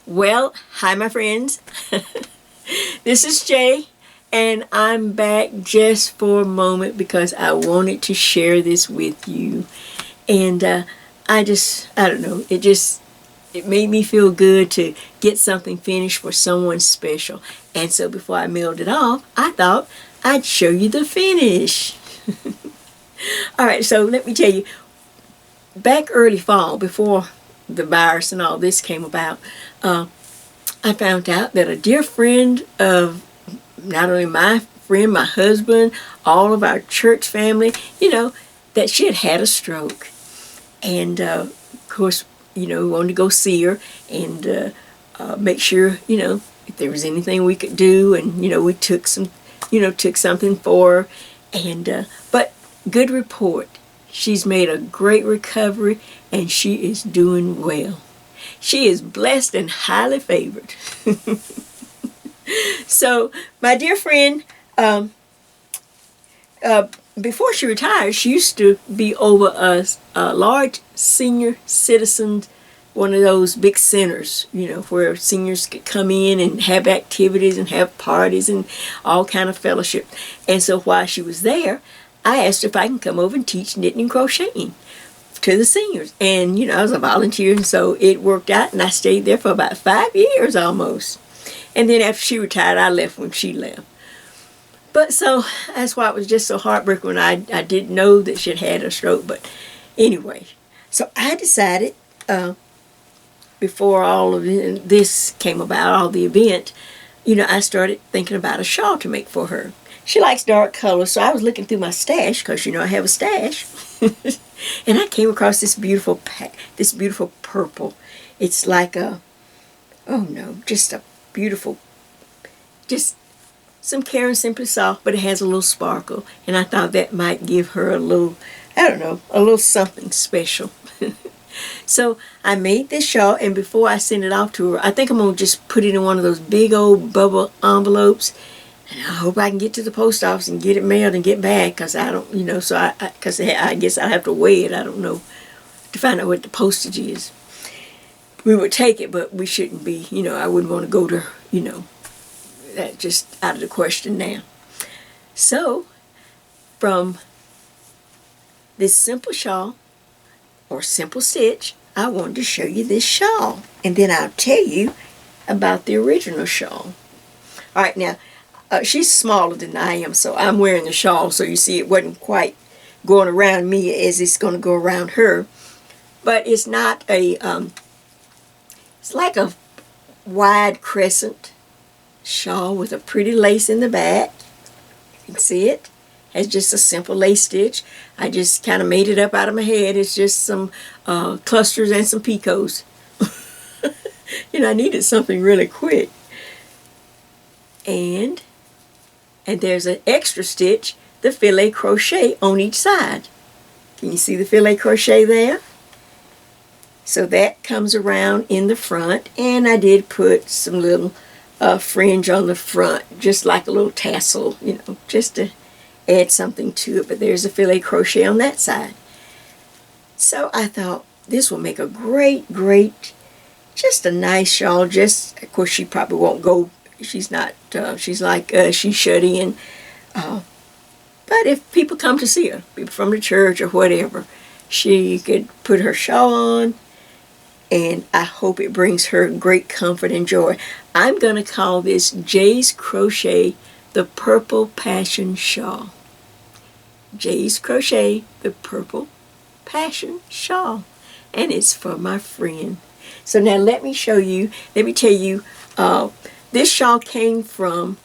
Well, hi my friends. This is Jay, and I'm back just for a moment because I wanted to share this with you. And I don't know, it made me feel good to get something finished for someone special. And so before I mailed it off, I thought I'd show you the finish. Alright, so let me tell you, back early fall, before the virus and all this came about, I found out that a dear friend of not only my friend, my husband, all of our church family, that she had had a stroke. And of course, we wanted to go see her and make sure, if there was anything we could do. And, we took something for her. And, but good report. She's made a great recovery and she is doing well. She is blessed and highly favored. So, my dear friend, before she retired, she used to be over a large senior citizens, one of those big centers, where seniors could come in and have activities and have parties and all kind of fellowship. And so while she was there, I asked her if I can come over and teach knitting and crocheting to the seniors. And, I was a volunteer, and so it worked out, and I stayed there for about 5 years almost. And then after she retired, I left when she left. But so, that's why it was just so heartbreaking when I didn't know that she had had a stroke. But anyway, so I decided, before all of this came about, all the event, I started thinking about a shawl to make for her. She likes dark colors, so I was looking through my stash, because I have a stash. And I came across this beautiful purple. It's like just a beautiful, just some Care and Simply Soft, but it has a little sparkle. And I thought that might give her a little, a little something special. So I made this shawl, and before I send it off to her, I think I'm going to just put it in one of those big old bubble envelopes. And I hope I can get to the post office and get it mailed and get back, because I don't, because I guess I'll have to weigh it. I don't know, to find out what the postage is. We would take it, but we shouldn't be, I wouldn't want to go to, that's just out of the question now. So, from this simple shawl, or simple stitch, I wanted to show you this shawl. And then I'll tell you about the original shawl. Alright, now, she's smaller than I am, so I'm wearing the shawl, so you see it wasn't quite going around me as it's going to go around her. But it's not a, it's like a wide crescent shawl with a pretty lace in the back. You can see it. It's just a simple lace stitch. I just kind of made it up out of my head. It's just some clusters and some picots. I needed something really quick. And And there's an extra stitch, the filet crochet on each side. Can you see the filet crochet there? So that comes around in the front, and I did put some little fringe on the front, just like a little tassel, you know, just to add something to it. But there's a filet crochet on that side. So I thought this will make a great, just a nice shawl. Just, of course, she probably won't go. She's not, she's like, she's shut in. But if people come to see her, people from the church or whatever, she could put her shawl on, and I hope it brings her great comfort and joy. I'm going to call this Jay's Crochet, the Purple Passion Shawl. Jay's Crochet, the Purple Passion Shawl. And it's for my friend. So now let me show you, let me tell you, this shawl came from,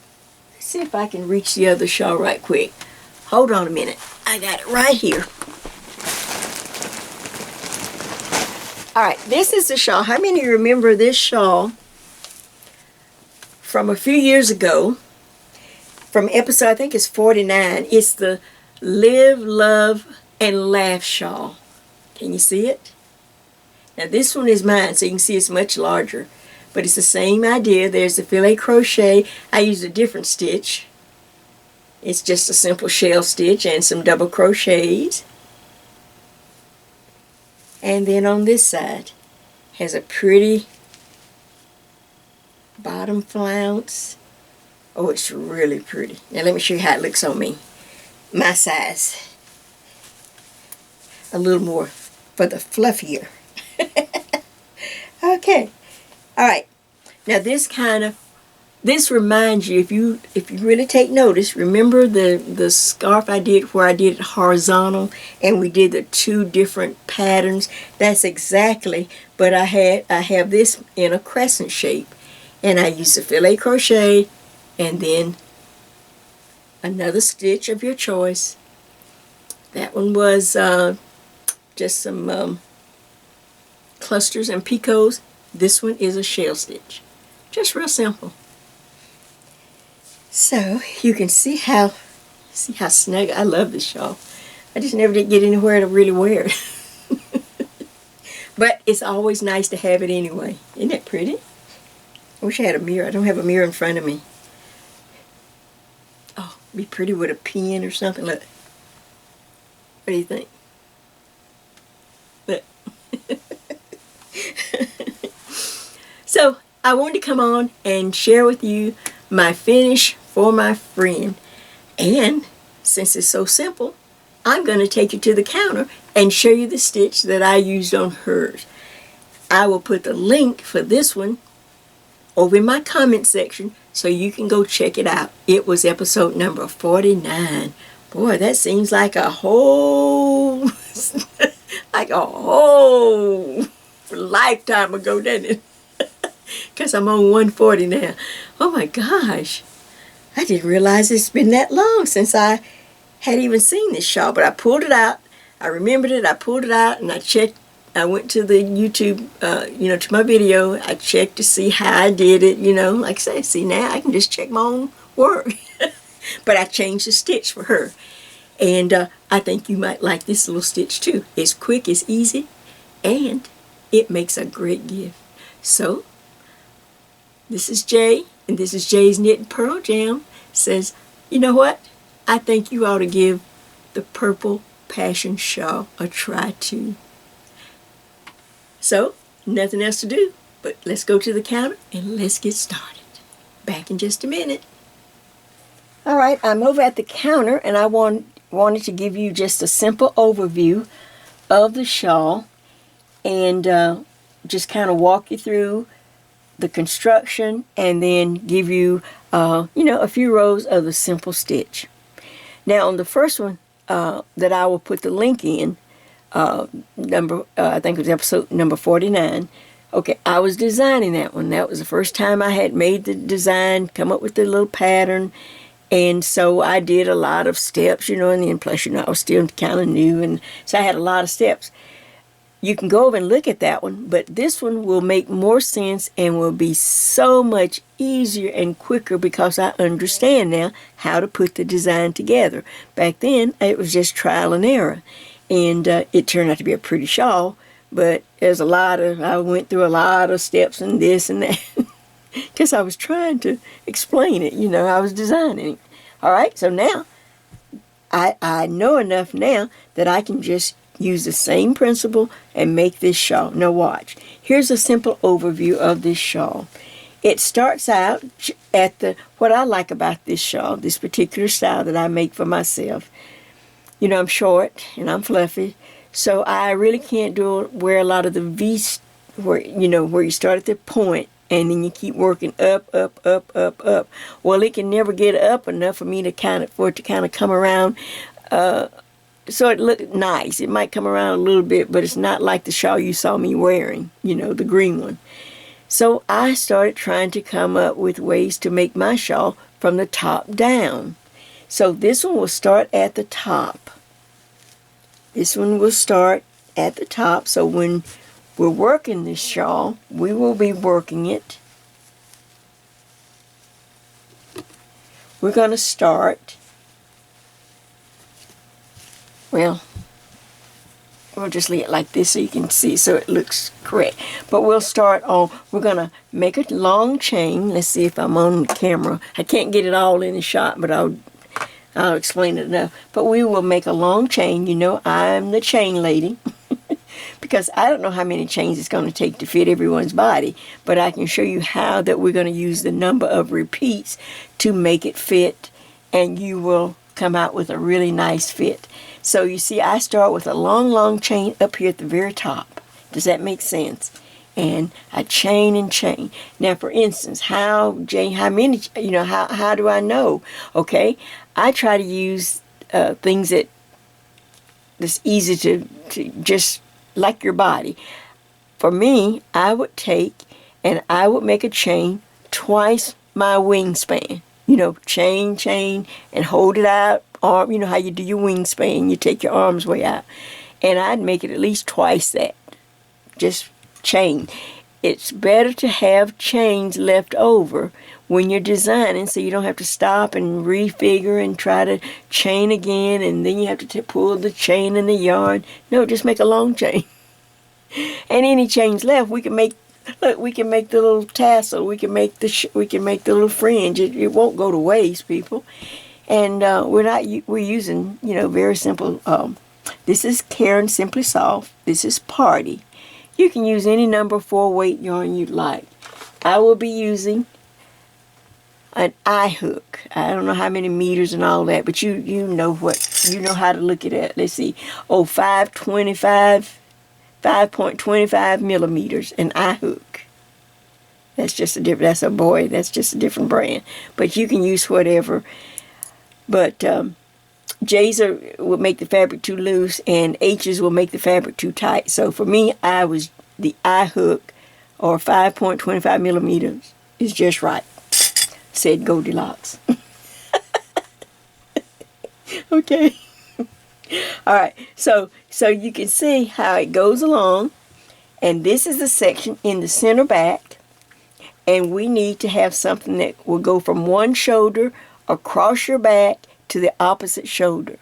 let's see if I can reach the other shawl right quick. Hold on a minute. I got it right here. All right, this is the shawl. How many remember this shawl from a few years ago? From episode, I think it's 49. It's the Live, Love, and Laugh shawl. Can you see it? Now this one is mine, so you can see it's much larger. But it's the same idea. There's the filet crochet. I used a different stitch. It's just a simple shell stitch and some double crochets. And then on this side has a pretty bottom flounce. Oh, it's really pretty. Now let me show you how it looks on me. My size. A little more for the fluffier. Okay. All right. Now this reminds you, if you really take notice, remember the scarf I did where I did it horizontal and we did the two different patterns? That's exactly, but I have this in a crescent shape, and I use the filet crochet and then another stitch of your choice. That one was just some clusters and picots. This one is a shell stitch. Just real simple. So you can see how snug. I love this shawl. I just never did get anywhere to really wear it. But it's always nice to have it anyway. Isn't it pretty? I wish I had a mirror. I don't have a mirror in front of me. Oh, it'd be pretty with a pen or something. Look. What do you think? Look. So I wanted to come on and share with you my finish for my friend. And since it's so simple, I'm going to take you to the counter and show you the stitch that I used on hers. I will put the link for this one over in my comment section so you can go check it out. It was episode number 49. Boy, that seems like a whole lifetime ago, doesn't it? Because I'm on 140 now. Oh my gosh. I didn't realize it's been that long since I had even seen this shawl. But I pulled it out. I remembered it. I pulled it out and I checked. I went to the YouTube, to my video. I checked to see how I did it. Like I say, see now I can just check my own work. But I changed the stitch for her. And I think you might like this little stitch too. It's quick, it's easy, and it makes a great gift. So, this is Jay, and this is Jay's Knit and Purl Jam. Says, you know what? I think you ought to give the Purple Passion Shawl a try too. So, nothing else to do, but let's go to the counter and let's get started. Back in just a minute. All right, I'm over at the counter, and I wanted to give you just a simple overview of the shawl and just kind of walk you through the construction and then give you, a few rows of the simple stitch. Now, on the first one that I will put the link in, I think it was episode number 49. Okay, I was designing that one. That was the first time I had made the design, come up with the little pattern. And so I did a lot of steps, and then plus, I was still kind of new, and so I had a lot of steps. you can go over and look at that one, but this one will make more sense and will be so much easier and quicker because I understand now how to put the design together. Back then, it was just trial and error, and it turned out to be a pretty shawl, but there's I went through a lot of steps and this and that because I was trying to explain it, I was designing it. All right, so now I know enough now that I can just use the same principle and make this shawl. Now watch. Here's a simple overview of this shawl. It starts out at what I like about this shawl, this particular style that I make for myself. I'm short and I'm fluffy, so I really can't wear a lot of the V's where you start at the point and then you keep working up, up, up, up, up. Well, it can never get up enough for me to for it to kind of come around. So it looked nice. It might come around a little bit, but it's not like the shawl you saw me wearing, the green one. So I started trying to come up with ways to make my shawl from the top down. So this one will start at the top. This one will start at the top. So when we're working this shawl, we will be working it. We're going to start. Well, we'll just lay it like this so you can see so it looks correct. But we're going to make a long chain. Let's see if I'm on the camera. I can't get it all in the shot, but I'll explain it enough. But we will make a long chain. I'm the chain lady. Because I don't know how many chains it's going to take to fit everyone's body. But I can show you how that we're going to use the number of repeats to make it fit. And you will come out with a really nice fit. So you see, I start with a long, long chain up here at the very top. Does that make sense? And I chain and chain. Now, for instance, how many, how do I know? Okay, I try to use things that's easy to just like your body. For me, I would take and I would make a chain twice my wingspan. Chain, and hold it out. Arm, how you do your wingspan. You take your arms way out. And I'd make it at least twice that. Just chain. It's better to have chains left over when you're designing so you don't have to stop and refigure and try to chain again and then you have to pull the chain in the yarn. No, just make a long chain. And any chains left, we can make the little tassel. We can make the little fringe. It won't go to waste, people. And we're using very simple. This is Karen Simply Soft. This is Party. You can use any number 4 weight yarn you'd like. I will be using an eye hook. I don't know how many meters and all that, but you know how to look at it. Let's see. 5.25 millimeters, an eye hook. That's just that's just a different brand. But you can use whatever. But J's will make the fabric too loose, and H's will make the fabric too tight. So for me, the eye hook, or 5.25 millimeters, is just right. Said Goldilocks. Okay. All right. So you can see how it goes along, and this is the section in the center back, and we need to have something that will go from one shoulder across your back to the opposite shoulder.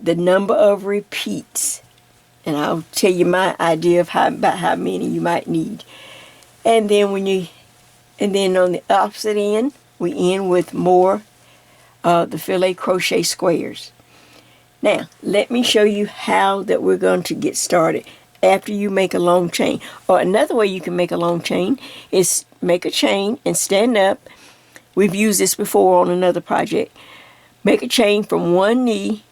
The number of repeats, and I'll tell you my idea of about how many you might need. And then on the opposite end, we end with more the filet crochet squares. Now, let me show you how that we're going to get started after you make a long chain. Or another way you can make a long chain is make a chain and stand up. We've used this before on another project. Make a chain from one knee,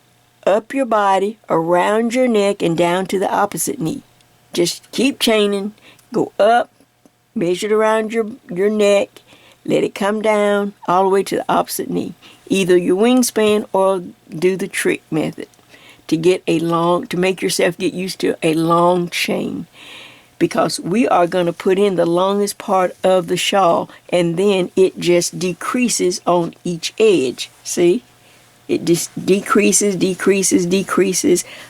up your body, around your neck, and down to the opposite knee. Just keep chaining, go up, measure it around your neck, let it come down all the way to the opposite knee. Either your wingspan or do the trick method to make yourself get used to a long chain. Because we are going to put in the longest part of the shawl, and then it just decreases on each edge. See? It just decreases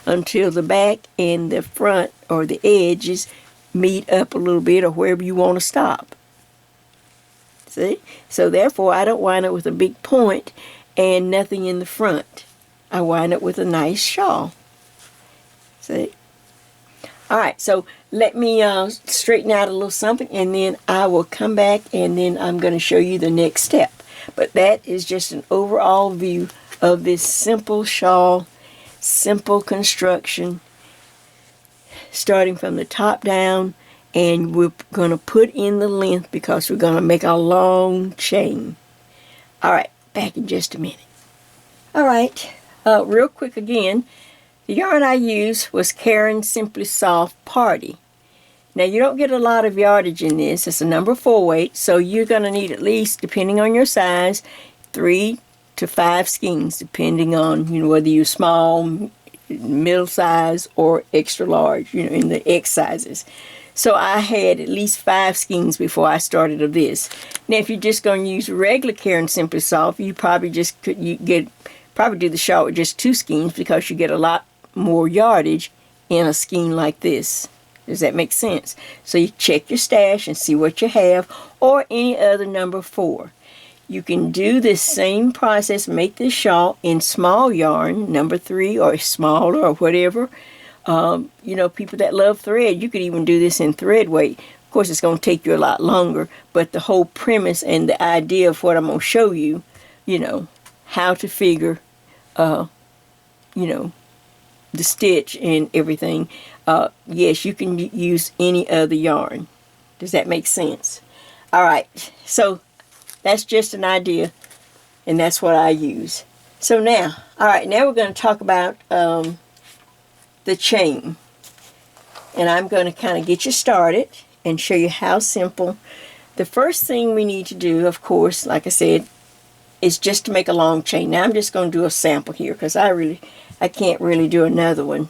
until the back and the front or the edges meet up a little bit or wherever you want to stop. See? So therefore I don't wind up with a big point and nothing in the front. I wind up with a nice shawl. See? Alright, so let me straighten out a little something, and then I will come back and then I'm going to show you the next step. But that is just an overall view of this simple shawl, simple construction, starting from the top down, and we're going to put in the length because we're going to make a long chain. Alright, back in just a minute. Alright, real quick again, the yarn I used was Karen Simply Soft Party. Now you don't get a lot of yardage in this. It's a number 4 weight, so you're going to need at least, depending on your size, 3 to 5 skeins, depending on whether you're small, middle size, or extra large, in the X sizes. So I had at least 5 skeins before I started of this. Now if you're just going to use regular Karen Simply Soft, you probably just probably do the shawl with just 2 skeins because you get a lot more yardage in a skein like this. Does that make sense? So you check your stash and see what you have, or any other number 4. You can do this same process, make this shawl in small yarn, number 3 or smaller or whatever. People that love thread, you could even do this in thread weight. Of course, it's going to take you a lot longer, but the whole premise and the idea of what I'm going to show you, how to figure, the stitch and everything, yes, you can use any other yarn. Does that make sense? Alright, so that's just an idea, and that's what I use. So now, alright, now we're going to talk about the chain. And I'm going to kind of get you started and show you how simple. The first thing we need to do, of course, like I said, is just to make a long chain. Now I'm just going to do a sample here because I can't really do another one.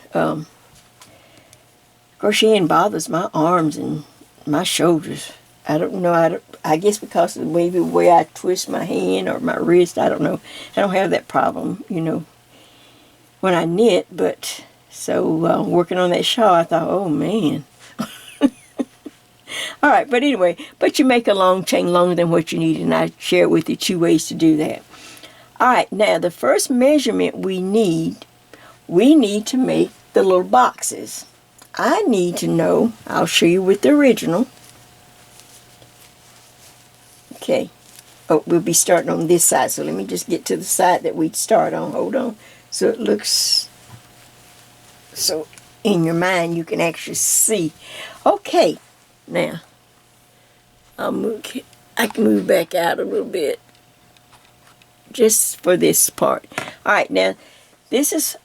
Crocheting bothers my arms and my shoulders. I don't know. I guess because of maybe the way I twist my hand or my wrist. I don't know. I don't have that problem, when I knit. But so working on that shawl, I thought, oh man. All right, but anyway, but you make a long chain longer than what you need, and I share with you 2 ways to do that. All right, now the first measurement we need to make the little boxes. I need to know, I'll show you with the original. Okay, oh, we'll be starting on this side, so let me just get to the side that we'd start on. Hold on, so it looks, so in your mind you can actually see. Okay, now, I can move back out a little bit, just for this part. Alright, now,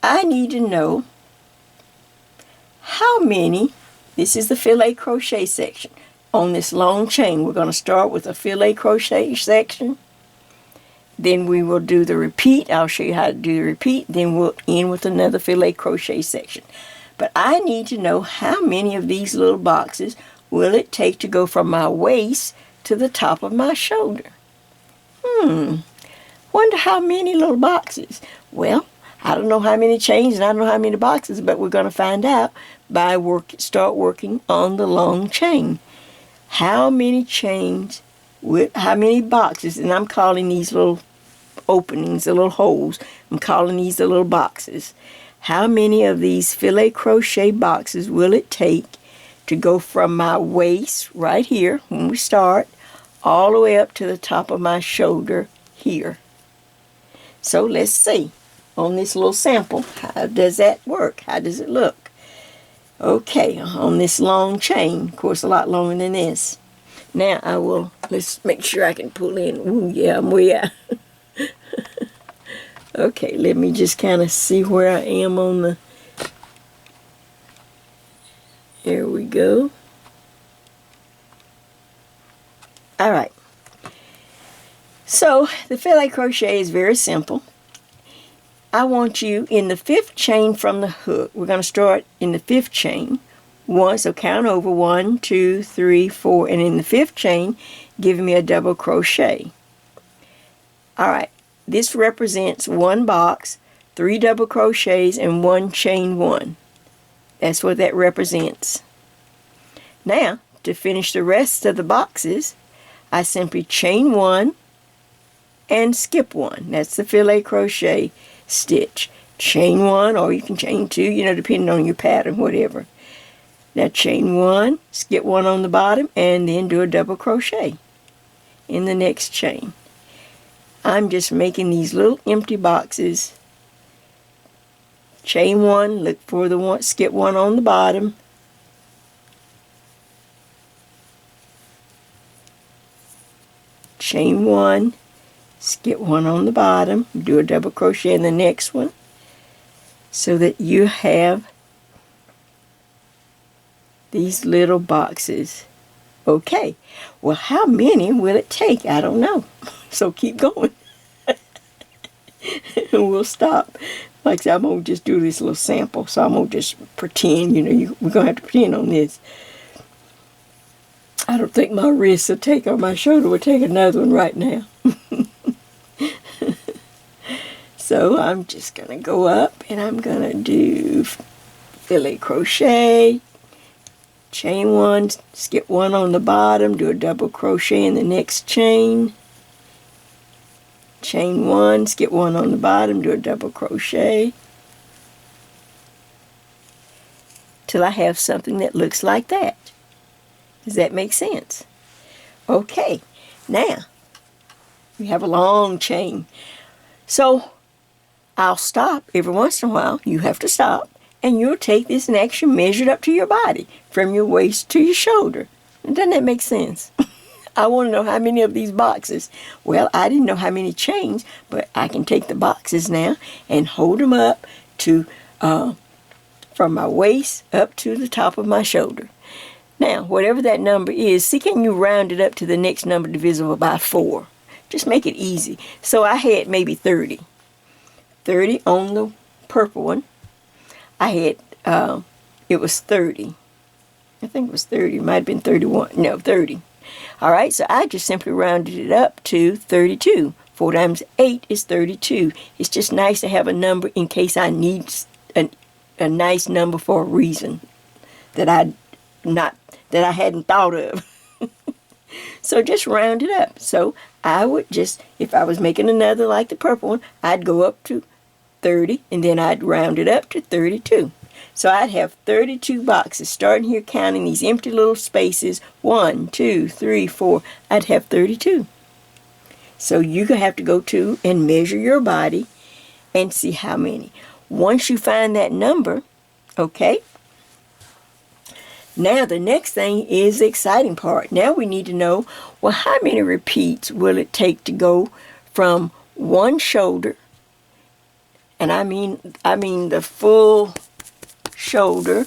I need to know how many, this is the filet crochet section. On this long chain, we're going to start with a filet crochet section. Then we will do the repeat. I'll show you how to do the repeat. Then we'll end with another filet crochet section. But I need to know how many of these little boxes will it take to go from my waist to the top of my shoulder. Wonder how many little boxes. Well, I don't know how many chains and I don't know how many boxes, but we're going to find out by start working on the long chain. How many chains with how many boxes, and I'm calling these little openings, the little holes, I'm calling these the little boxes. How many of these filet crochet boxes will it take to go from my waist right here when we start all the way up to the top of my shoulder here? So let's see on this little sample, how does that work? How does it look? Okay, on this long chain, of course a lot longer than this. Now let's make sure I can pull in. Ooh, yeah, I'm way out. Okay, let me just kind of see where I am on the, there we go. Alright, so the filet crochet is very simple. I want you in the 5th chain from the hook. We're going to start in the 5th chain. So count over 1, 2, 3, 4, and in the 5th chain, give me a double crochet. Alright, this represents 1 box, 3 double crochets, and 1 chain 1. That's what that represents. Now, to finish the rest of the boxes, I simply chain 1 and skip 1. That's the filet crochet stitch. Chain 1, or you can chain 2, you know, depending on your pattern, whatever. Now chain 1, skip 1 on the bottom, and then do a double crochet in the next chain. I'm just making these little empty boxes. Chain 1, look for the one, skip 1 on the bottom. Chain 1, skip 1 on the bottom, do a double crochet in the next one, so that you have these little boxes. Okay, well, how many will it take? I don't know. So keep going. And we'll stop. Like I said, I'm going to just do this little sample. So I'm going to just pretend, you know, we're going to have to pretend on this. I don't think my wrist will take, or my shoulder will take another one right now. So I'm just going to go up and I'm going to do filet crochet, chain 1, skip 1 on the bottom, do a double crochet in the next chain, chain 1, skip 1 on the bottom, do a double crochet, till I have something that looks like that. Does that make sense? Okay, now we have a long chain. So I'll stop every once in a while. You have to stop, and you'll take this and actually measure it up to your body, from your waist to your shoulder. Doesn't that make sense? I want to know how many of these boxes. Well, I didn't know how many chains, but I can take the boxes now and hold them up to from my waist up to the top of my shoulder. Now, whatever that number is, see, can you round it up to the next number divisible by 4? Just make it easy. So I had maybe 30. 30 on the purple one. I had, it was 30. I think it was 30. It might have been 31. No, 30. All right, so I just simply rounded it up to 32. 4 times 8 is 32. It's just nice to have a number in case I need a nice number for a reason that I hadn't thought of. So just round it up. So I would just, if I was making another like the purple one, I'd go up to 30, and then I'd round it up to 32. So I'd have 32 boxes, starting here counting these empty little spaces. 1, 2, 3, 4. I'd have 32. So you have to go to and measure your body and see how many. Once you find that number, okay, now the next thing is the exciting part. Now we need to know, well, how many repeats will it take to go from one shoulder, and I mean the full shoulder,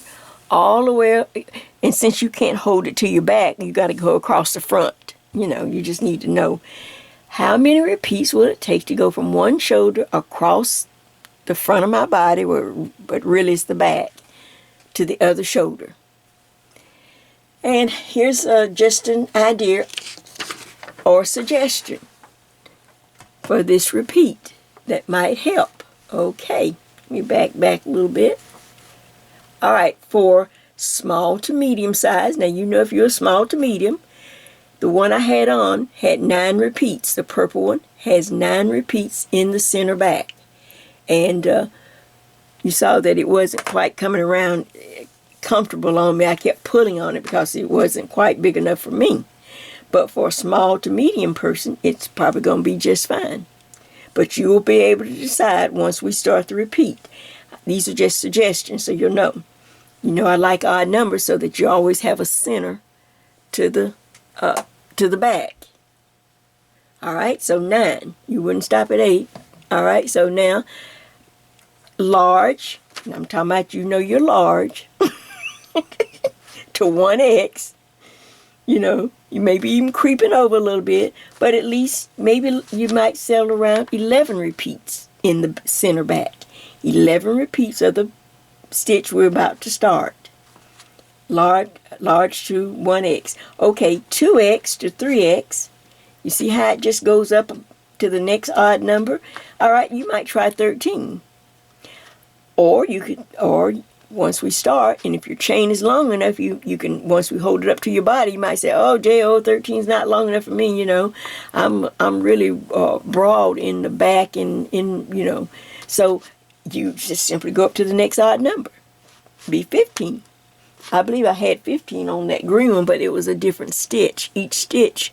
all the way up, and since you can't hold it to your back, you got to go across the front. You know, you just need to know how many repeats will it take to go from one shoulder across the front of my body, but really it's the back, to the other shoulder. And here's just an idea or suggestion for this repeat that might help. Okay, let me back a little bit. All right, for small to medium size, now you know if you're small to medium, the one I had on had 9 repeats. The purple one has 9 repeats in the center back. And you saw that it wasn't quite coming around comfortable on me. I kept pulling on it because it wasn't quite big enough for me. But for a small to medium person, it's probably going to be just fine. But you will be able to decide once we start the repeat. These are just suggestions, so you'll know. You know I like odd numbers so that you always have a center to the back. All right, so 9. You wouldn't stop at 8. All right, so now large. I'm talking about, you know, you're large. To 1X. You know, you may be even creeping over a little bit, but at least maybe you might settle around 11 repeats in the center back. 11 repeats of the stitch we're about to start. Large to 1X. Okay, 2X to 3X. You see how it just goes up to the next odd number? All right, you might try 13. Or you once we start, and if your chain is long enough, you can, once we hold it up to your body, you might say, oh, JO13 is not long enough for me, you know. I'm really broad in the back and in, you know. So you just simply go up to the next odd number. Be 15. I believe I had 15 on that green one, but it was a different stitch. Each stitch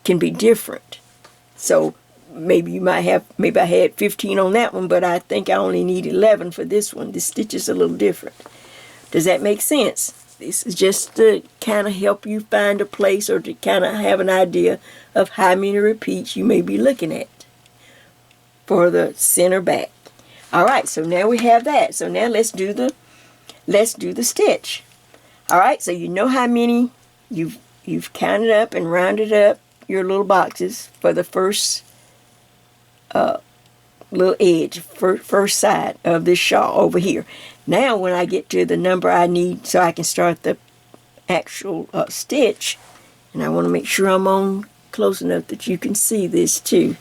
can be different. So maybe you might have, maybe I had 15 on that one, but I think I only need 11 for this one. This stitch is a little different. Does that make sense? This is just to kind of help you find a place, or to kind of have an idea of how many repeats you may be looking at for the center back. All right, so now we have that. So now let's do the stitch. All right, so you know how many you've counted up and rounded up your little boxes for the first little edge, first side of this shawl over here. Now when I get to the number I need so I can start the actual stitch, and I want to make sure I'm on close enough that you can see this too.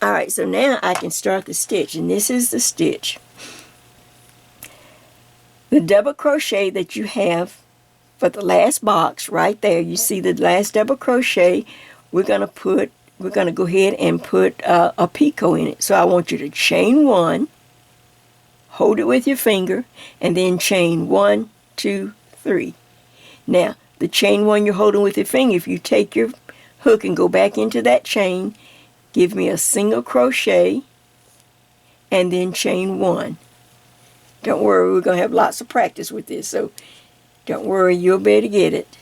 Alright, so now I can start the stitch, and this is the stitch. The double crochet that you have for the last box right there, you see the last double crochet, we're going to go ahead and put a picot in it. So I want you to chain 1, hold it with your finger, and then chain 1, 2, 3. Now, the chain 1 you're holding with your finger, if you take your hook and go back into that chain, give me a single crochet, and then chain 1. Don't worry, we're going to have lots of practice with this, so don't worry, you'll be able to get it.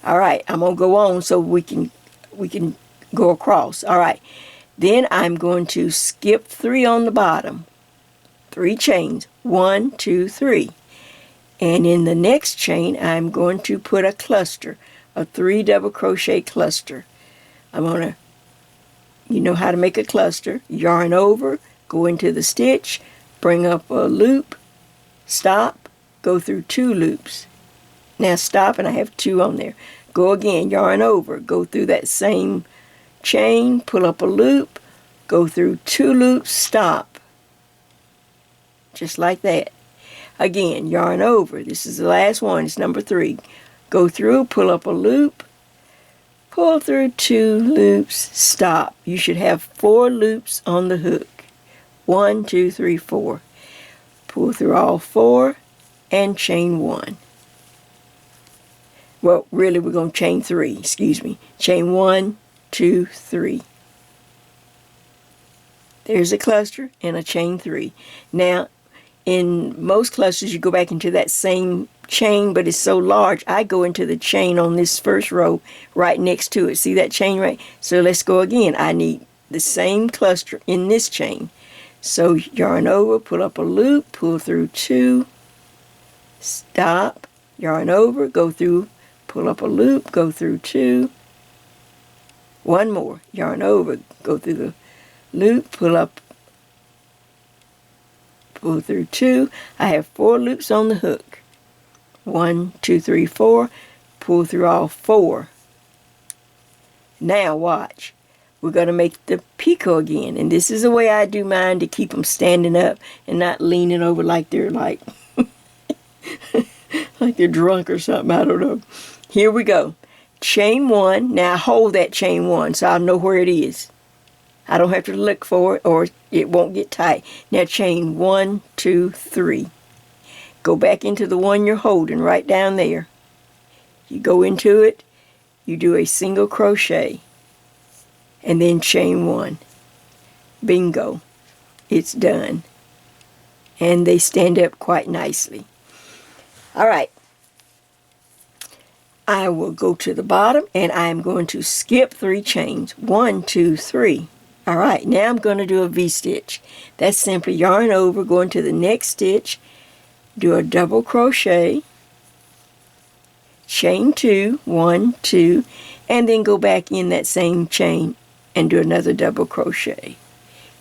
Alright, I'm going to go on so we can go across. Alright, then I'm going to skip 3 on the bottom. 3 chains. 1, 2, 3. And in the next chain, I'm going to put a cluster, a 3 double crochet cluster. I'm going to, you know how to make a cluster. Yarn over, go into the stitch, bring up a loop, stop, go through 2 loops. Now stop, and I have 2 on there. Go again, yarn over, go through that same chain, pull up a loop, go through 2 loops, stop. Just like that. Again, yarn over. This is the last one, it's number 3. Go through, pull up a loop, pull through 2 loops, stop. You should have 4 loops on the hook. 1, 2, 3, 4. Pull through all 4 and chain 1. Well, really, we're going to chain 3, excuse me. Chain 1, 2, 3. There's a cluster and a chain 3. Now, in most clusters, you go back into that same chain, but it's so large, I go into the chain on this first row right next to it. See that chain right? So let's go again. I need the same cluster in this chain. So yarn over, pull up a loop, pull through 2, stop, yarn over, go through, pull up a loop, go through 2, 1 more, yarn over, go through the loop, pull up, pull through 2. I have 4 loops on the hook. 1, 2, 3, 4. Pull through all 4. Now watch. We're going to make the picot again, and this is the way I do mine to keep them standing up and not leaning over like they're like they're drunk or something. I don't know. Here we go. Chain 1. Now hold that chain 1 so I'll know where it is. I don't have to look for it or it won't get tight. Now chain 1, 2, 3. Go back into the one you're holding right down there. You go into it, you do a single crochet, and then chain 1. Bingo. It's done. And they stand up quite nicely. Alright. I will go to the bottom and I'm going to skip 3 chains. 1, 2, 3. Alright, now I'm going to do a V-stitch. That's simply yarn over, go into the next stitch, do a double crochet, chain 2, 1, 2, and then go back in that same chain and do another double crochet.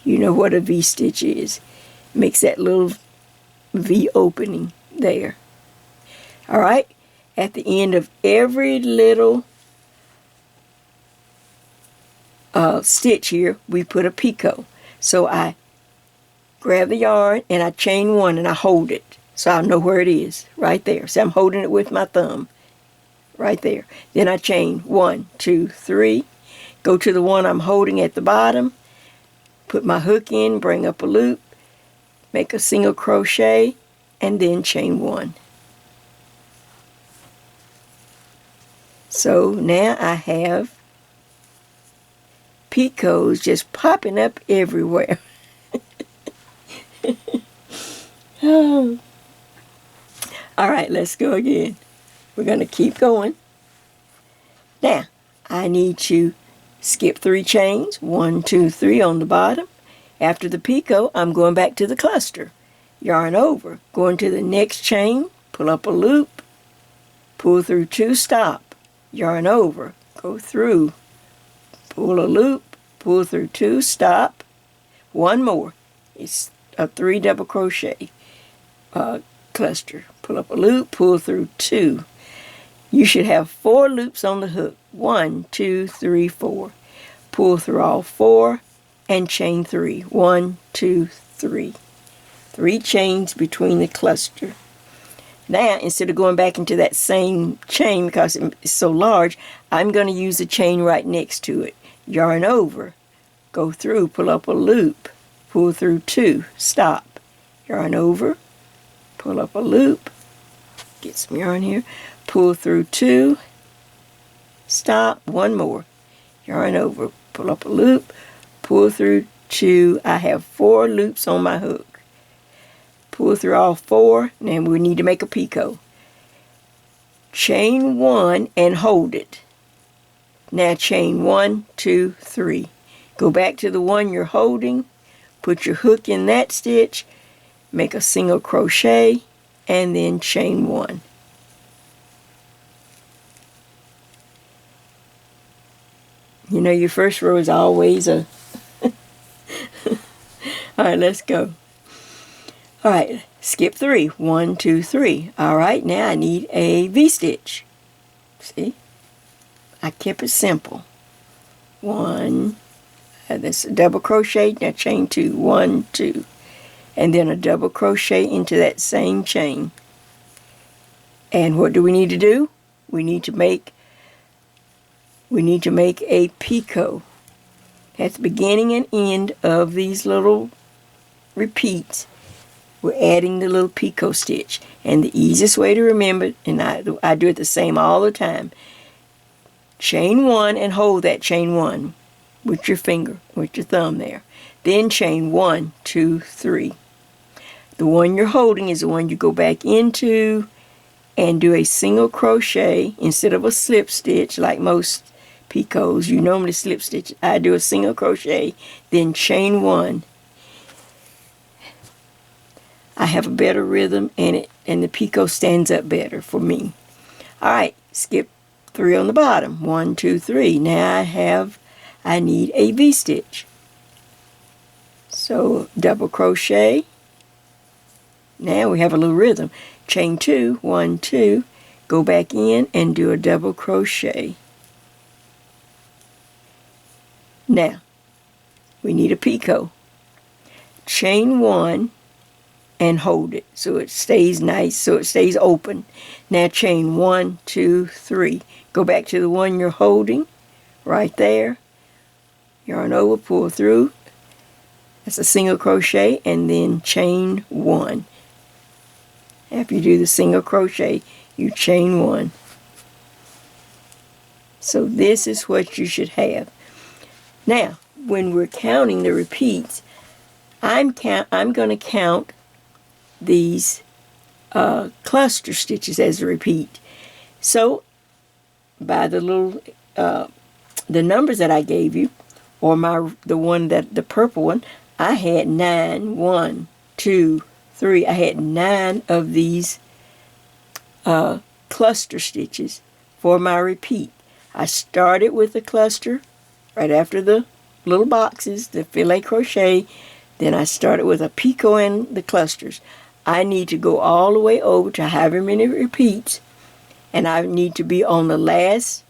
You know what a V-stitch is. Makes that little V opening there. Alright, at the end of every little stitch here, we put a picot. So I grab the yarn and I chain one and I hold it so I know where it is, right there. So I'm holding it with my thumb, right there. Then I chain 1, 2, 3, go to the one I'm holding at the bottom, put my hook in, bring up a loop, make a single crochet, and then chain 1. So now I have picots just popping up everywhere. Oh. All right, let's go again. We're going to keep going. Now, I need to skip 3 chains, 1, 2, 3 on the bottom. After the picot, I'm going back to the cluster. Yarn over, going to the next chain, pull up a loop, pull through 2, stop, yarn over, go through, pull a loop, pull through 2, stop, 1 more. It's a 3 double crochet cluster. Pull up a loop, pull through 2. You should have 4 loops on the hook. 1, 2, 3, 4. Pull through all 4 and chain 3. 1, 2, 3. 3 chains between the cluster. Now, instead of going back into that same chain because it's so large, I'm going to use the chain right next to it. Yarn over, go through, pull up a loop, pull through 2, stop. Yarn over, pull up a loop, get some yarn here, pull through 2, stop, 1 more. Yarn over, pull up a loop, pull through 2. I have 4 loops on my hook. Pull through all 4, and then we need to make a picot. Chain 1 and hold it. Now chain 1, 2, 3. Go back to the one you're holding, put your hook in that stitch, make a single crochet, and then chain 1. You know, your first row is always a... All right, let's go. All right, skip 3. 1, 2, 3. All right, now I need a V-stitch. See? I kept it simple. 1, that's a double crochet, now chain 2. 1, 2. And then a double crochet into that same chain. And what do we need to do? We need to make a picot at the beginning and end of these little repeats. We're adding the little picot stitch. And the easiest way to remember, and I do it the same all the time, chain 1 and hold that chain 1 with your finger, with your thumb there. Then chain 1, 2, 3. The one you're holding is the one you go back into and do a single crochet instead of a slip stitch like most picots. You normally slip stitch. I do a single crochet, then chain 1. I have a better rhythm and the picot stands up better for me. All right, skip 3 on the bottom. 1, 2, 3. Now I need a V-stitch. So double crochet. Now we have a little rhythm. Chain 2, 1, 2, go back in and do a double crochet. Now, we need a picot. Chain 1 and hold it so it stays nice, so it stays open. Now chain 1, 2, 3. Go back to the one you're holding, right there. Yarn over, pull through. That's a single crochet and then chain 1. After you do the single crochet, you chain 1. So this is what you should have. Now, when we're counting the repeats, I'm going to count these cluster stitches as a repeat. So, by the little the numbers that I gave you, or the purple one, I had 9. 1, 2, 3. I had 9 of these cluster stitches for my repeat. I started with the cluster right after the little boxes, the filet crochet. Then I started with a picot and the clusters. I need to go all the way over to however many repeats, and I need to be on the last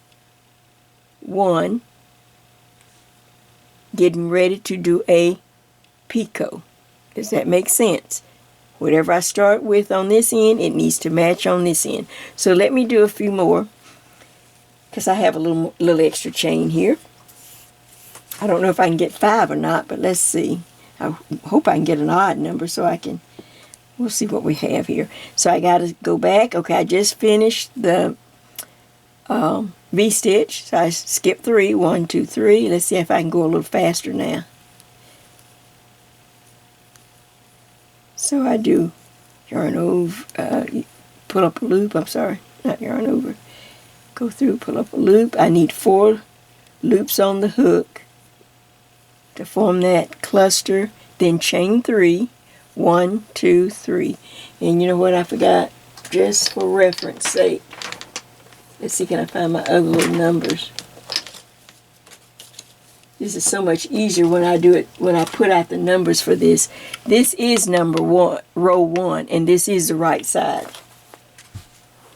one getting ready to do a picot. Does that make sense? Whatever I start with on this end, it needs to match on this end. So let me do a few more, because I have a little extra chain here. I don't know if I can get 5 or not, but let's see. I hope I can get an odd number so we'll see what we have here. So I got to go back. Okay, I just finished the V-stitch. So I skipped 3. 1, 2, 3. Let's see if I can go a little faster now. So I do yarn over, pull up a loop. I'm sorry, not yarn over. Go through, pull up a loop. I need 4 loops on the hook to form that cluster. Then chain 3. 1, 2, 3. And you know what I forgot? Just for reference sake. Let's see, can I find my other little numbers? This is so much easier when I do it, when I put out the numbers for this. This is number 1, row 1, and this is the right side.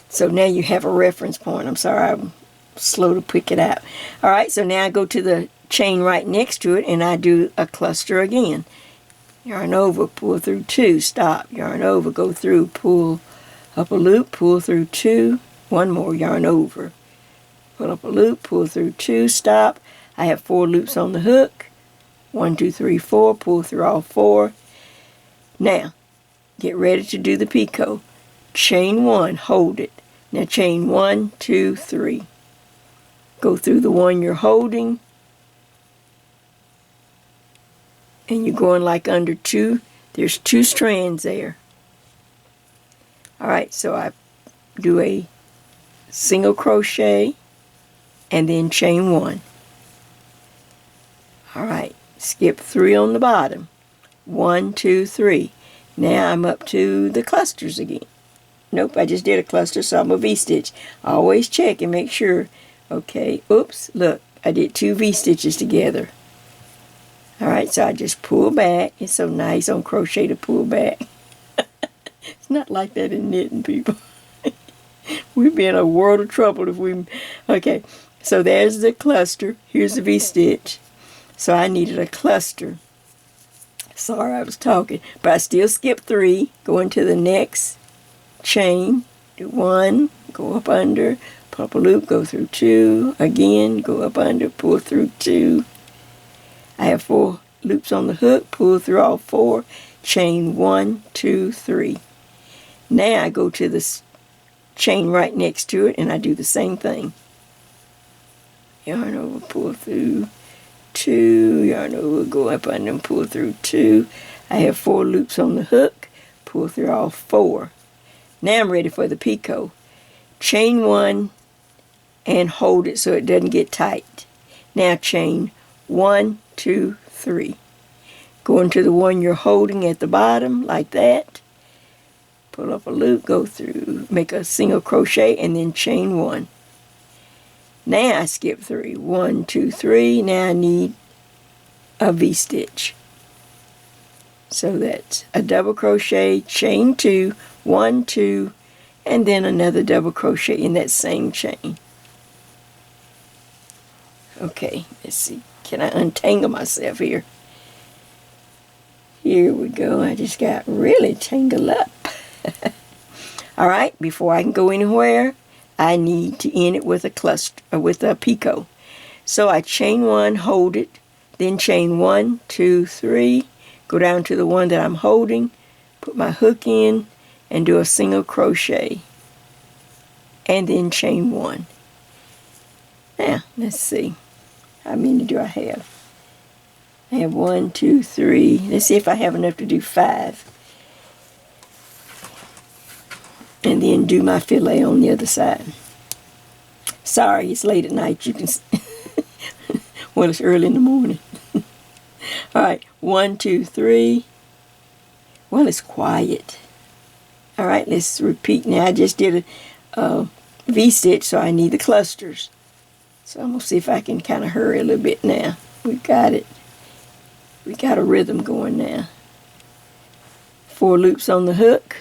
So now you have a reference point. I'm sorry, I'm slow to pick it out. All right, so now I go to the chain right next to it, and I do a cluster again. Yarn over, pull through 2, stop. Yarn over, go through, pull up a loop, pull through 2. One more, yarn over. Pull up a loop, pull through 2, stop. I have 4 loops on the hook. 1, 2, 3, 4. Pull through all 4. Now, get ready to do the picot. Chain 1, hold it. Now chain 1, 2, 3. Go through the one you're holding. And you're going like under 2. There's 2 strands there. Alright, so I do a single crochet and then chain 1. Alright, skip 3 on the bottom. 1, 2, 3. Now I'm up to the clusters again. Nope, I just did a cluster, so I'm a V-stitch. Always check and make sure. Okay, oops, look, I did 2 V-stitches together. Alright, so I just pull back. It's so nice on crochet to pull back. It's not like that in knitting, people. We'd be in a world of trouble if we... Okay, so there's the cluster. Here's the V-stitch. So I needed a cluster. Sorry, I was talking. But I still skip 3. Go into the next chain. Do 1. Go up under. Pull up a loop. Go through 2. Again. Go up under. Pull through 2. I have 4 loops on the hook. Pull through all 4. Chain 1, 2, 3. Now I go to the chain right next to it and I do the same thing. Yarn over, pull through 2, yarn over, go up under and pull through 2. I have 4 loops on the hook, pull through all 4. Now I'm ready for the picot. Chain 1 and hold it so it doesn't get tight. Now chain 1, 2, 3. Go into the one you're holding at the bottom like that. Pull up a loop, go through, make a single crochet, and then chain 1. Now I skip 3. 1, 2, 3. Now I need a V-stitch. So that's a double crochet, chain 2, 1, 2, and then another double crochet in that same chain. Okay, let's see. Can I untangle myself here? Here we go. I just got really tangled up. Alright, before I can go anywhere, I need to end it with a cluster, with a picot. So I chain 1, hold it, then chain 1, 2, 3, go down to the one that I'm holding, put my hook in, and do a single crochet, and then chain 1. Now, let's see. How many do I have? I have 1, 2, 3. Let's see if I have enough to do 5. And then do my filet on the other side. Sorry, it's late at night. You can... well, it's early in the morning. Alright, 1, 2, 3. Well, it's quiet. Alright, let's repeat now. I just did a V-stitch, so I need the clusters. So I'm going to see if I can kind of hurry a little bit now. We got it. We got a rhythm going now. 4 loops on the hook.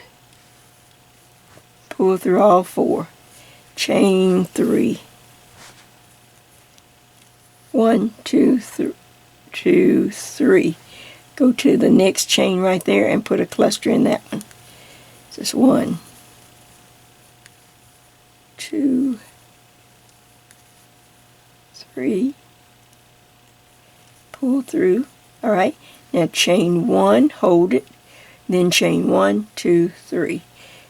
Pull through all 4. Chain 3. 1, 2, 3. go to the next chain right there and put a cluster in that one. Just 1, 2, 3, pull through. All right, now chain 1, hold it, then chain 1, 2, 3.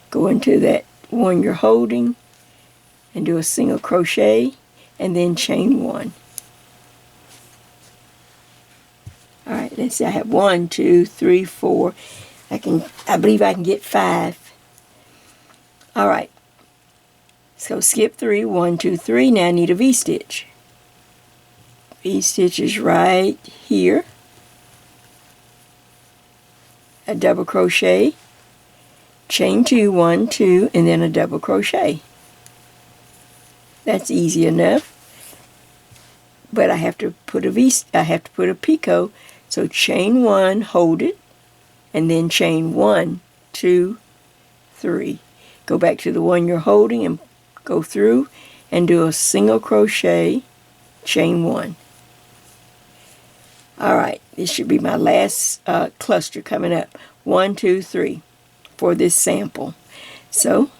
Go into that one you're holding and do a single crochet and then chain 1. All right, let's see, I have 1, 2, 3, 4. I believe I can get 5. All right, so skip 3, 1, 2, 3. Now I need a V-stitch. V-stitch is right here. A double crochet, chain 2, 1, 2, and then a double crochet. That's easy enough. But I have to put a picot. So chain 1, hold it, and then chain 1, 2, 3. Go back to the one you're holding and go through and do a single crochet, chain 1. All right, this should be my last cluster coming up. 1, 2, 3 for this sample. So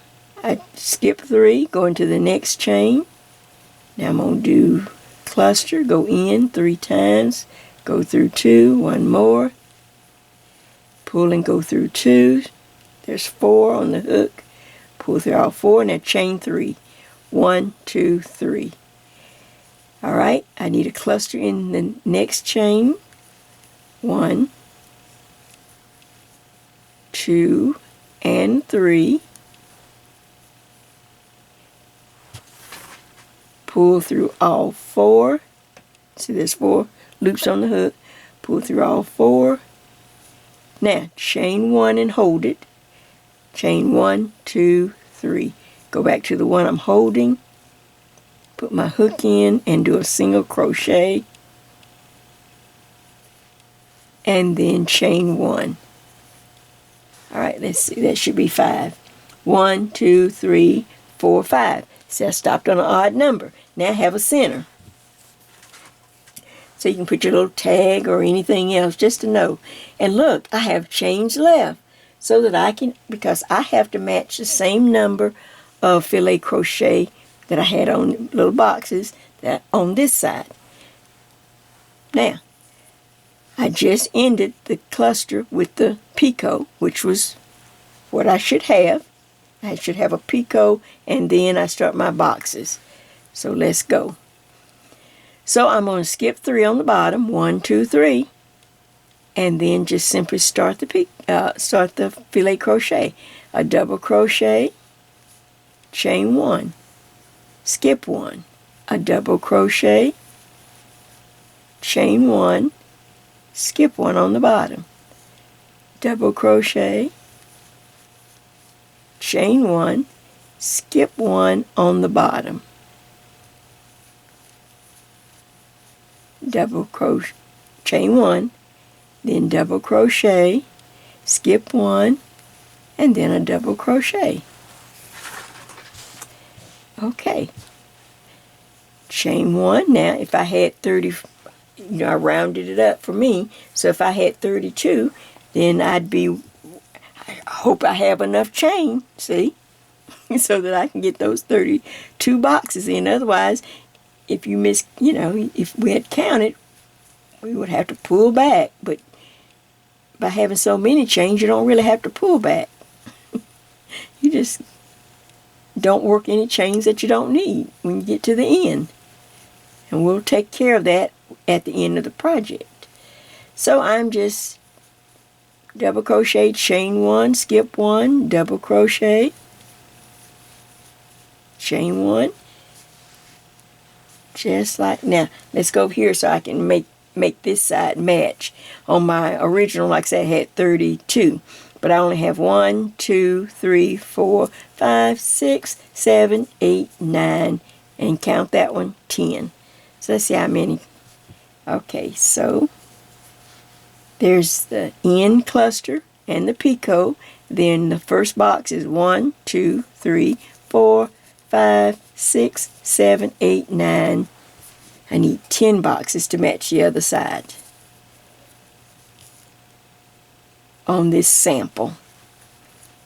I skip 3, go into the next chain. Now I'm going to do cluster, go in 3 times, go through 2, 1 more, pull and go through 2. There's 4 on the hook. Pull through all 4, now chain 3. 1, 2, 3. All right, I need a cluster in the next chain. 1, 2, and 3. Pull through all 4. See, there's 4 loops on the hook. Pull through all 4. Now, chain 1 and hold it. Chain 1, 2, 3. Go back to the one I'm holding. Put my hook in and do a single crochet. And then chain 1. All right, let's see, that should be 5. 1, 2, 3, 4, 5. See, I stopped on an odd number. Now I have a center. So you can put your little tag or anything else just to know. And look, I have chains left so that I can, because I have to match the same number of filet crochet that I had on little boxes that on this side. Now, I just ended the cluster with the picot, which was what I should have. I should have a picot, and then I start my boxes. So let's go. So I'm going to skip 3 on the bottom, 1, 2, 3, and then just simply start the filet crochet. A double crochet, chain 1, skip 1, a double crochet, chain 1, skip 1 on the bottom, double crochet, chain 1, skip 1 on the bottom, double crochet, chain 1, then double crochet, skip 1, and then a double crochet. Okay, chain 1. Now if I had 30, I rounded it up for me, so if I had 32, then I hope I have enough chain, see, so that I can get those 32 boxes in. Otherwise, if you miss, if we had counted, we would have to pull back. But by having so many chains, you don't really have to pull back. You just don't work any chains that you don't need when you get to the end. And we'll take care of that at the end of the project. So I'm just double crochet, chain 1, skip 1, double crochet, chain 1, just like, now let's go over here so I can make this side match. On my original, like I said, I had 32, but I only have 1, 2, 3, 4, 5, 6, 7, 8, 9, and count that one, 10. So let's see how many. Okay, so there's the end cluster and the picot. Then the first box is 1, 2, 3, 4, 5, 6, 7, 8, 9. I need 10 boxes to match the other side. on this sample.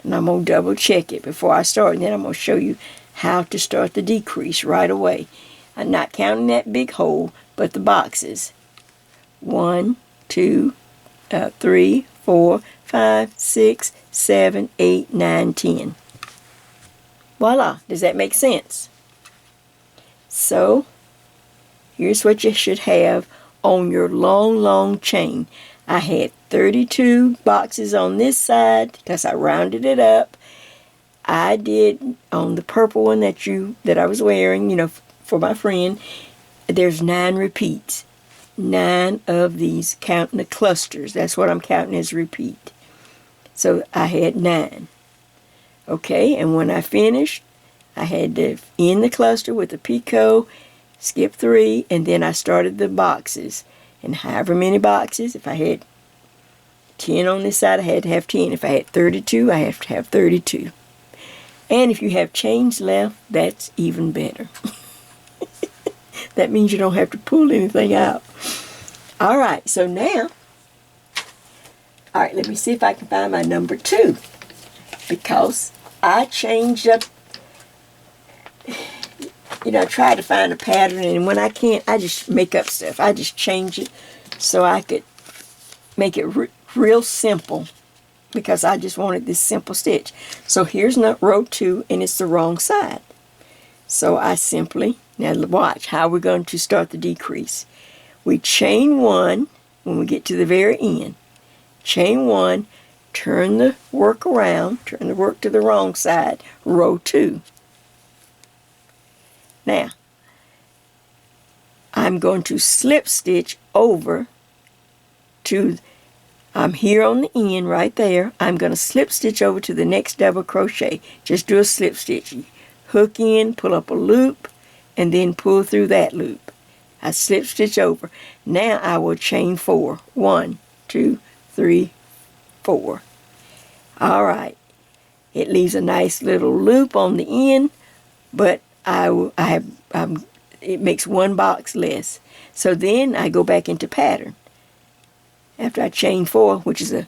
And I'm going to double check it before I start, and then I'm going to show you how to start the decrease right away. I'm not counting that big hole, but the boxes. 1, 2, 3, 4, 5, 6, 7, 8, 9, 10. Voila. Does that make sense? So, here's what you should have on your long chain. I had 32 boxes on this side because I rounded it up. I did on the purple one that I was wearing, for my friend, there's 9 repeats. 9 of these, counting the clusters. That's what I'm counting as repeat. So I had 9. Okay, and when I finished, I had to end the cluster with a picot, skip 3, and then I started the boxes. And however many boxes, if I had 10 on this side, I had to have 10. If I had 32, I have to have 32. And if you have chains left, that's even better. That means you don't have to pull anything out. All right, so now, all right, let me see if I can find my number 2. Because I changed up, I try to find a pattern, and when I can't, I just make up stuff. I just change it so I could make it real simple, because I just wanted this simple stitch. So here's row 2, and it's the wrong side. So I simply, now watch how we're going to start the decrease. We chain 1 when we get to the very end. Chain 1, turn the work around, turn the work to the wrong side, row 2. Now, I'm going to slip stitch over to, I'm here on the end right there. I'm going to slip stitch over to the next double crochet. Just do a slip stitch. Hook in, pull up a loop, and then pull through that loop. I slip stitch over. Now I will chain 4. 1, 2, 3, 4. All right. It leaves a nice little loop on the end, but it makes 1 box less. So then I go back into pattern. After I chain 4, which is a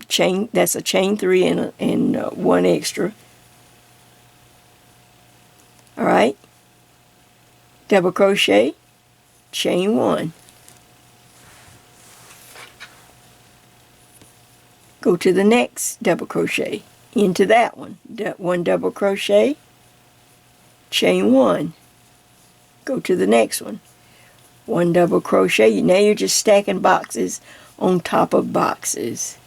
chain, that's a chain 3 and 1 extra. All right. Double crochet, chain 1. Go to the next double crochet, into that one. 1 double crochet, chain 1. Go to the next one. 1 double crochet. Now you're just stacking boxes on top of boxes.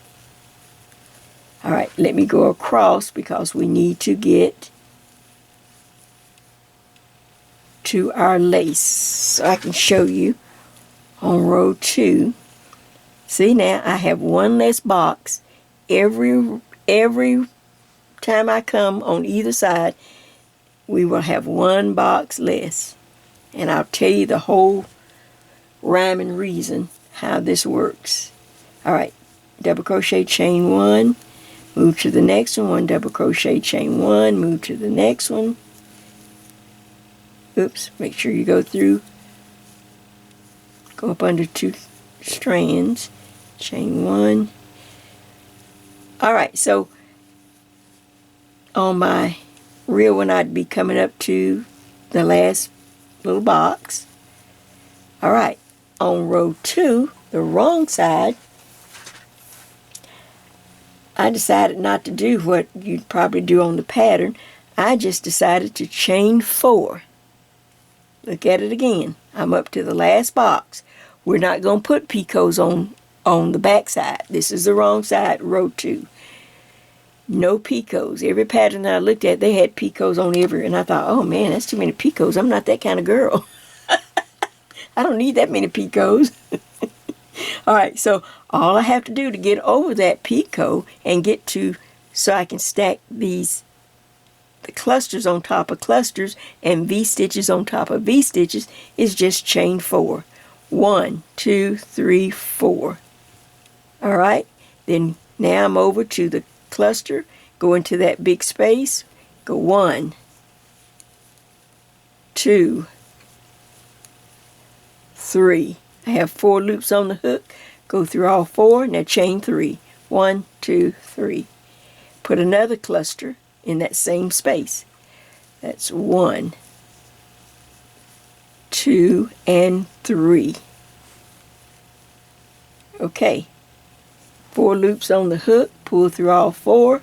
All right, let me go across because we need to get to our lace so I can show you on row 2. See, now I have 1 less box. Every time I come on either side, we will have 1 box less. And I'll tell you the whole rhyme and reason how this works. All right, double crochet, chain 1, move to the next one. 1 double crochet, chain 1, move to the next one. Oops, make sure you go through, go up under 2 strands, chain 1. All right, so on my real one, I'd be coming up to the last little box. All right, on row 2, the wrong side, I decided not to do what you'd probably do on the pattern. I just decided to chain 4. Look at it again. I'm up to the last box. We're not going to put picots on the back side. This is the wrong side, row 2. No picots. Every pattern that I looked at, they had picots on every, and I thought, oh man, that's too many picots. I'm not that kind of girl. I don't need that many picots. All right, so all I have to do to get over that picot and get to, so I can stack the clusters on top of clusters and V-stitches on top of V-stitches, is just chain 4. 1, 2, 3, 4. All right, then now I'm over to the cluster, go into that big space, go 1, 2, 3. I have 4 loops on the hook, Go through all 4, now chain 3. 1, 2, 3. Put another cluster in that same space. That's 1, 2, and 3. Okay. 4 loops on the hook, pull through all 4,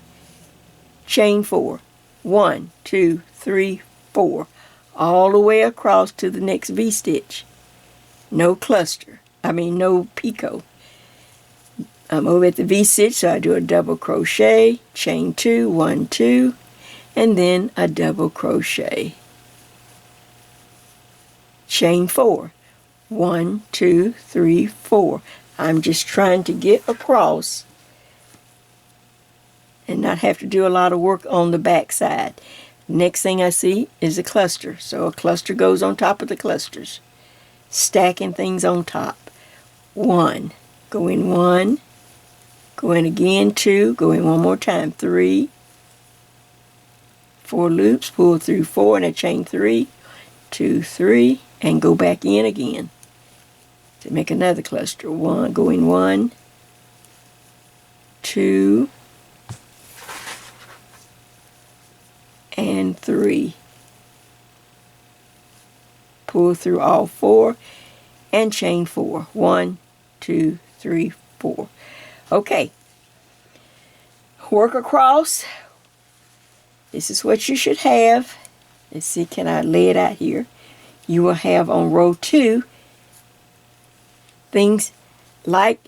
chain 4. 1, 2, 3, 4. All the way across to the next V-stitch. No cluster. No picot. I'm over at the V-stitch, so I do a double crochet, chain 2, 1, 2, and then a double crochet. Chain 4. 1, 2, 3, 4. I'm just trying to get across and not have to do a lot of work on the back side. Next thing I see is a cluster. So a cluster goes on top of the clusters. Stacking things on top. 1. Go in 1. Go in again 2. Go in one more time. 3. 4 loops. Pull through 4 and a chain 3. 2, 3. And go back in again. To make another cluster. 1. Go in 1. 2. And 3. Pull through all 4 and chain 4. 1, 2, 3, 4. Okay. Work across. This is what you should have. Let's see, can I lay it out here? You will have on row 2 things like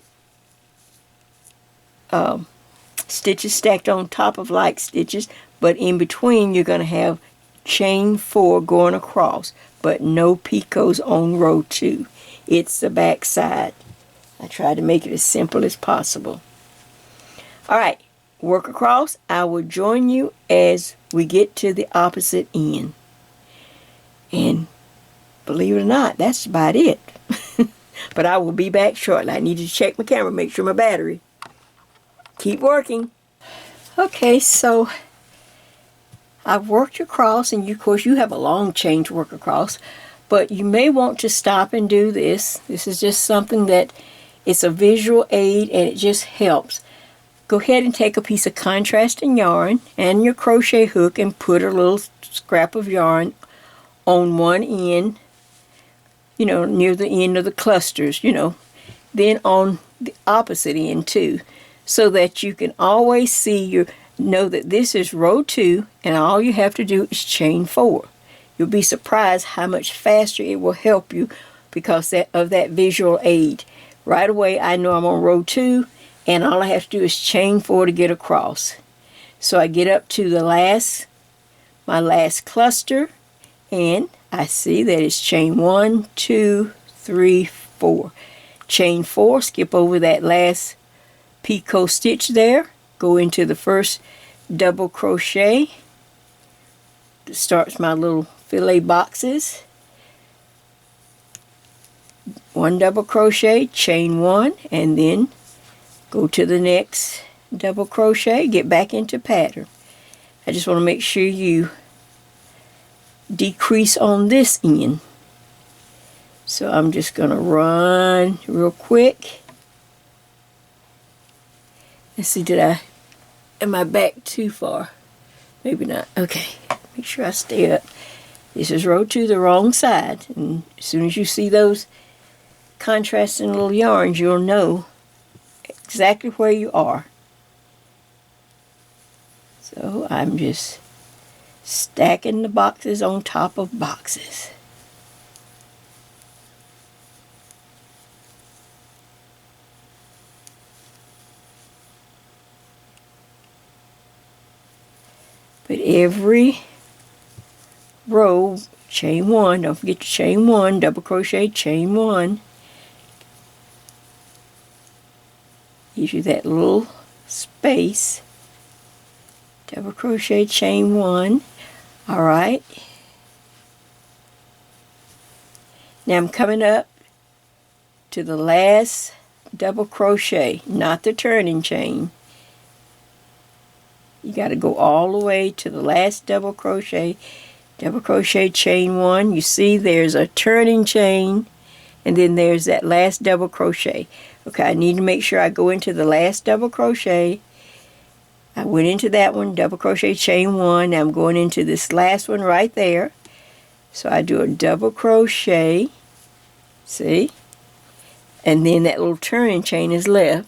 stitches stacked on top of like stitches, but in between you're going to have chain 4 going across, but no picots on row 2. It's the back side. I tried to make it as simple as possible. Alright, work across. I will join you as we get to the opposite end. And believe it or not, that's about it. But I will be back shortly. I need to check my camera, make sure my battery. Keep working. Okay, so I've worked across, and of course you have a long chain to work across, but you may want to stop and do this. This is just something that it's a visual aid, and it just helps. Go ahead and take a piece of contrasting yarn and your crochet hook and put a little scrap of yarn on one end, near the end of the clusters, then on the opposite end too, so that you can always see know that this is row 2, and all you have to do is chain 4. You'll be surprised how much faster it will help you because of that visual aid. Right away I know I'm on row 2, and all I have to do is chain 4 to get across. So I get up to my last cluster, and I see that it's chain 1, 2, 3, 4. Chain 4, skip over that last picot stitch there, go into the first double crochet. It starts my little filet boxes. 1 double crochet, chain 1, and then go to the next double crochet, get back into pattern. I just want to make sure you decrease on this end. So I'm just going to run real quick. Let's see, am I back too far? Maybe not. Okay, make sure I stay up. This is row 2, the wrong side. And as soon as you see those contrasting little yarns, you'll know exactly where you are. So I'm just stacking the boxes on top of boxes. But every row, chain 1, don't forget to chain 1, double crochet, chain 1. Gives you that little space. Double crochet, chain 1. Alright. Now I'm coming up to the last double crochet, not the turning chain. You got to go all the way to the last double crochet, chain 1. You see there's a turning chain and then there's that last double crochet. Okay, I need to make sure I go into the last double crochet. I went into that one, double crochet, chain 1. Now I'm going into this last one right there. So I do a double crochet, see? And then that little turning chain is left,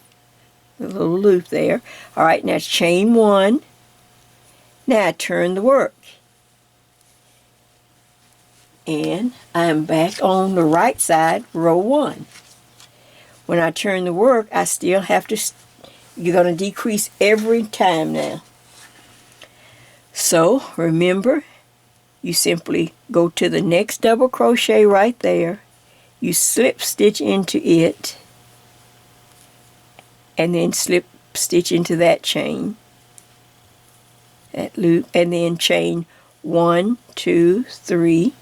the little loop there. All right, now chain 1. Now I turn the work. And I'm back on the right side, row 1. When I turn the work, I still have to, you're going to decrease every time now. So remember, you simply go to the next double crochet right there. You slip stitch into it, and then slip stitch into that chain, that loop, and then chain 1, 2, 3,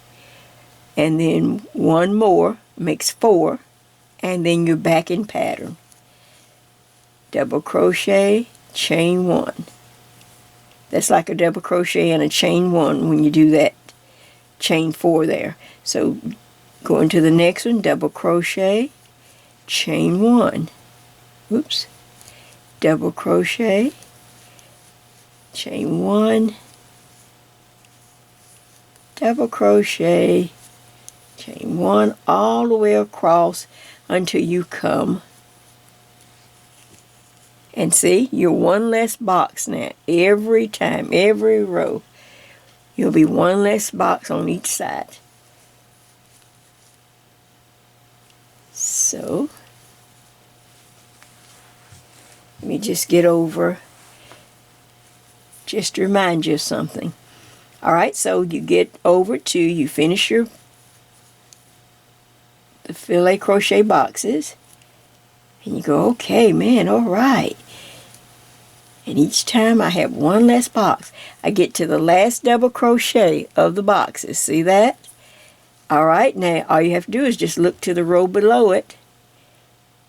and then one more makes 4, and then you're back in pattern. Double crochet, chain 1. That's like a double crochet and a chain 1 when you do that chain 4 there. So go into the next one, double crochet, chain 1. Oops. Double crochet, chain 1, double crochet, chain 1 all the way across until you come. And see, you're one less box now. Every time, every row, you'll be one less box on each side. So, let me just get over, just to remind you of something. All right, so you get over to, you finish the filet crochet boxes, and you go, okay, man, all right. And each time I have one less box. I get to the last double crochet of the boxes. See that? All right, now all you have to do is just look to the row below it,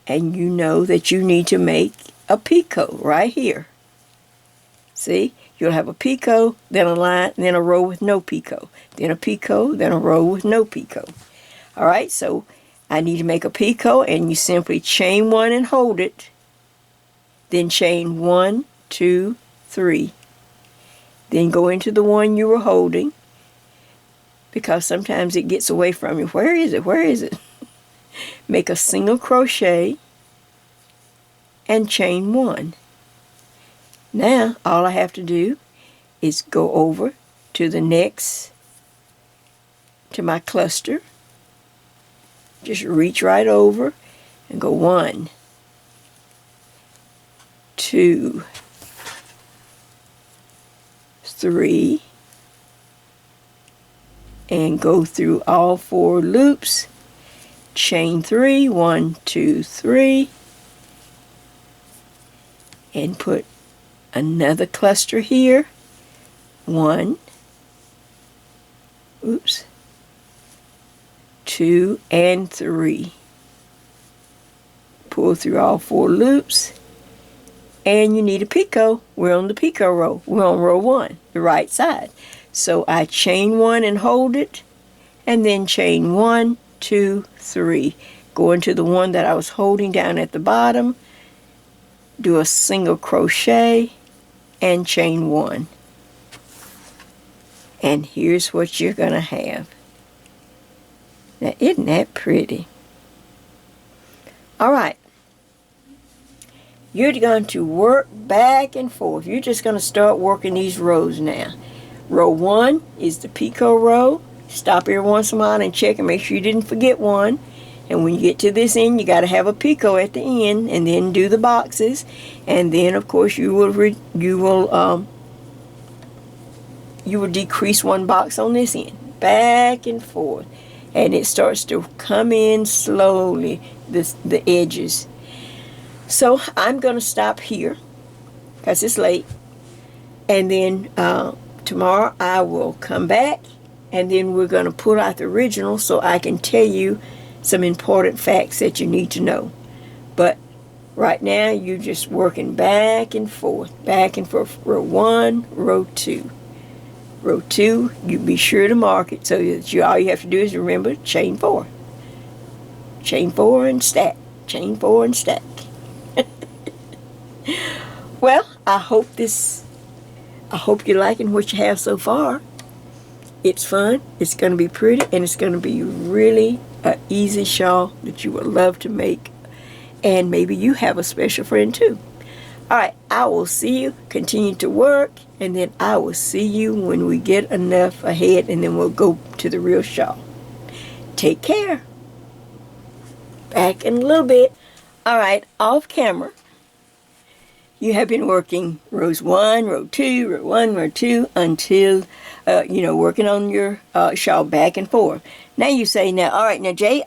and you know that you need to make a picot right here. See? You'll have a picot, then a line, then a row with no picot. Then a picot, then a row with no picot. All right, so I need to make a picot, and you simply chain 1 and hold it. Then chain 1, 2, 3. Then go into the one you were holding, because sometimes it gets away from you. Where is it? Where is it? Make a single crochet and chain 1. Now all I have to do is go over to the next, to my cluster. Just reach right over and go 1, 2, 3, and go through all 4 loops, chain 3, 1, 2, 3, and put another cluster here, 1, oops, 2, and 3. Pull through all 4 loops, and you need a picot. We're on the picot row. We're on row 1, the right side. So I chain 1 and hold it, and then chain 1, 2, 3. Go into the one that I was holding down at the bottom, do a single crochet, and chain 1. And here's what you're going to have. Now, isn't that pretty? All right. You're going to work back and forth. You're just going to start working these rows now. Row 1 is the picot row. Stop every once in a while and check and make sure you didn't forget one. And when you get to this end, you got to have a picot at the end, and then do the boxes. And then, of course, you will decrease one box on this end, back and forth, and it starts to come in slowly, the edges. So I'm going to stop here because it's late, and then tomorrow I will come back, and then we're going to pull out the original so I can tell you some important facts that you need to know. But right now you're just working back and forth, row 1, row 2. Row 2, you be sure to mark it so that all you have to do is remember chain 4. chain 4 and stack, chain 4 and stack. Well, I hope you're liking what you have so far. It's fun, it's going to be pretty, and it's going to be really an easy shawl that you will love to make. And maybe you have a special friend too. Alright, I will see you, continue to work, and then I will see you when we get enough ahead, and then we'll go to the real shawl. Take care. Back in a little bit. Alright, off camera. You have been working rows 1, row 2, row 1, row 2 until, working on your shawl back and forth. Now you say, alright, now Jay,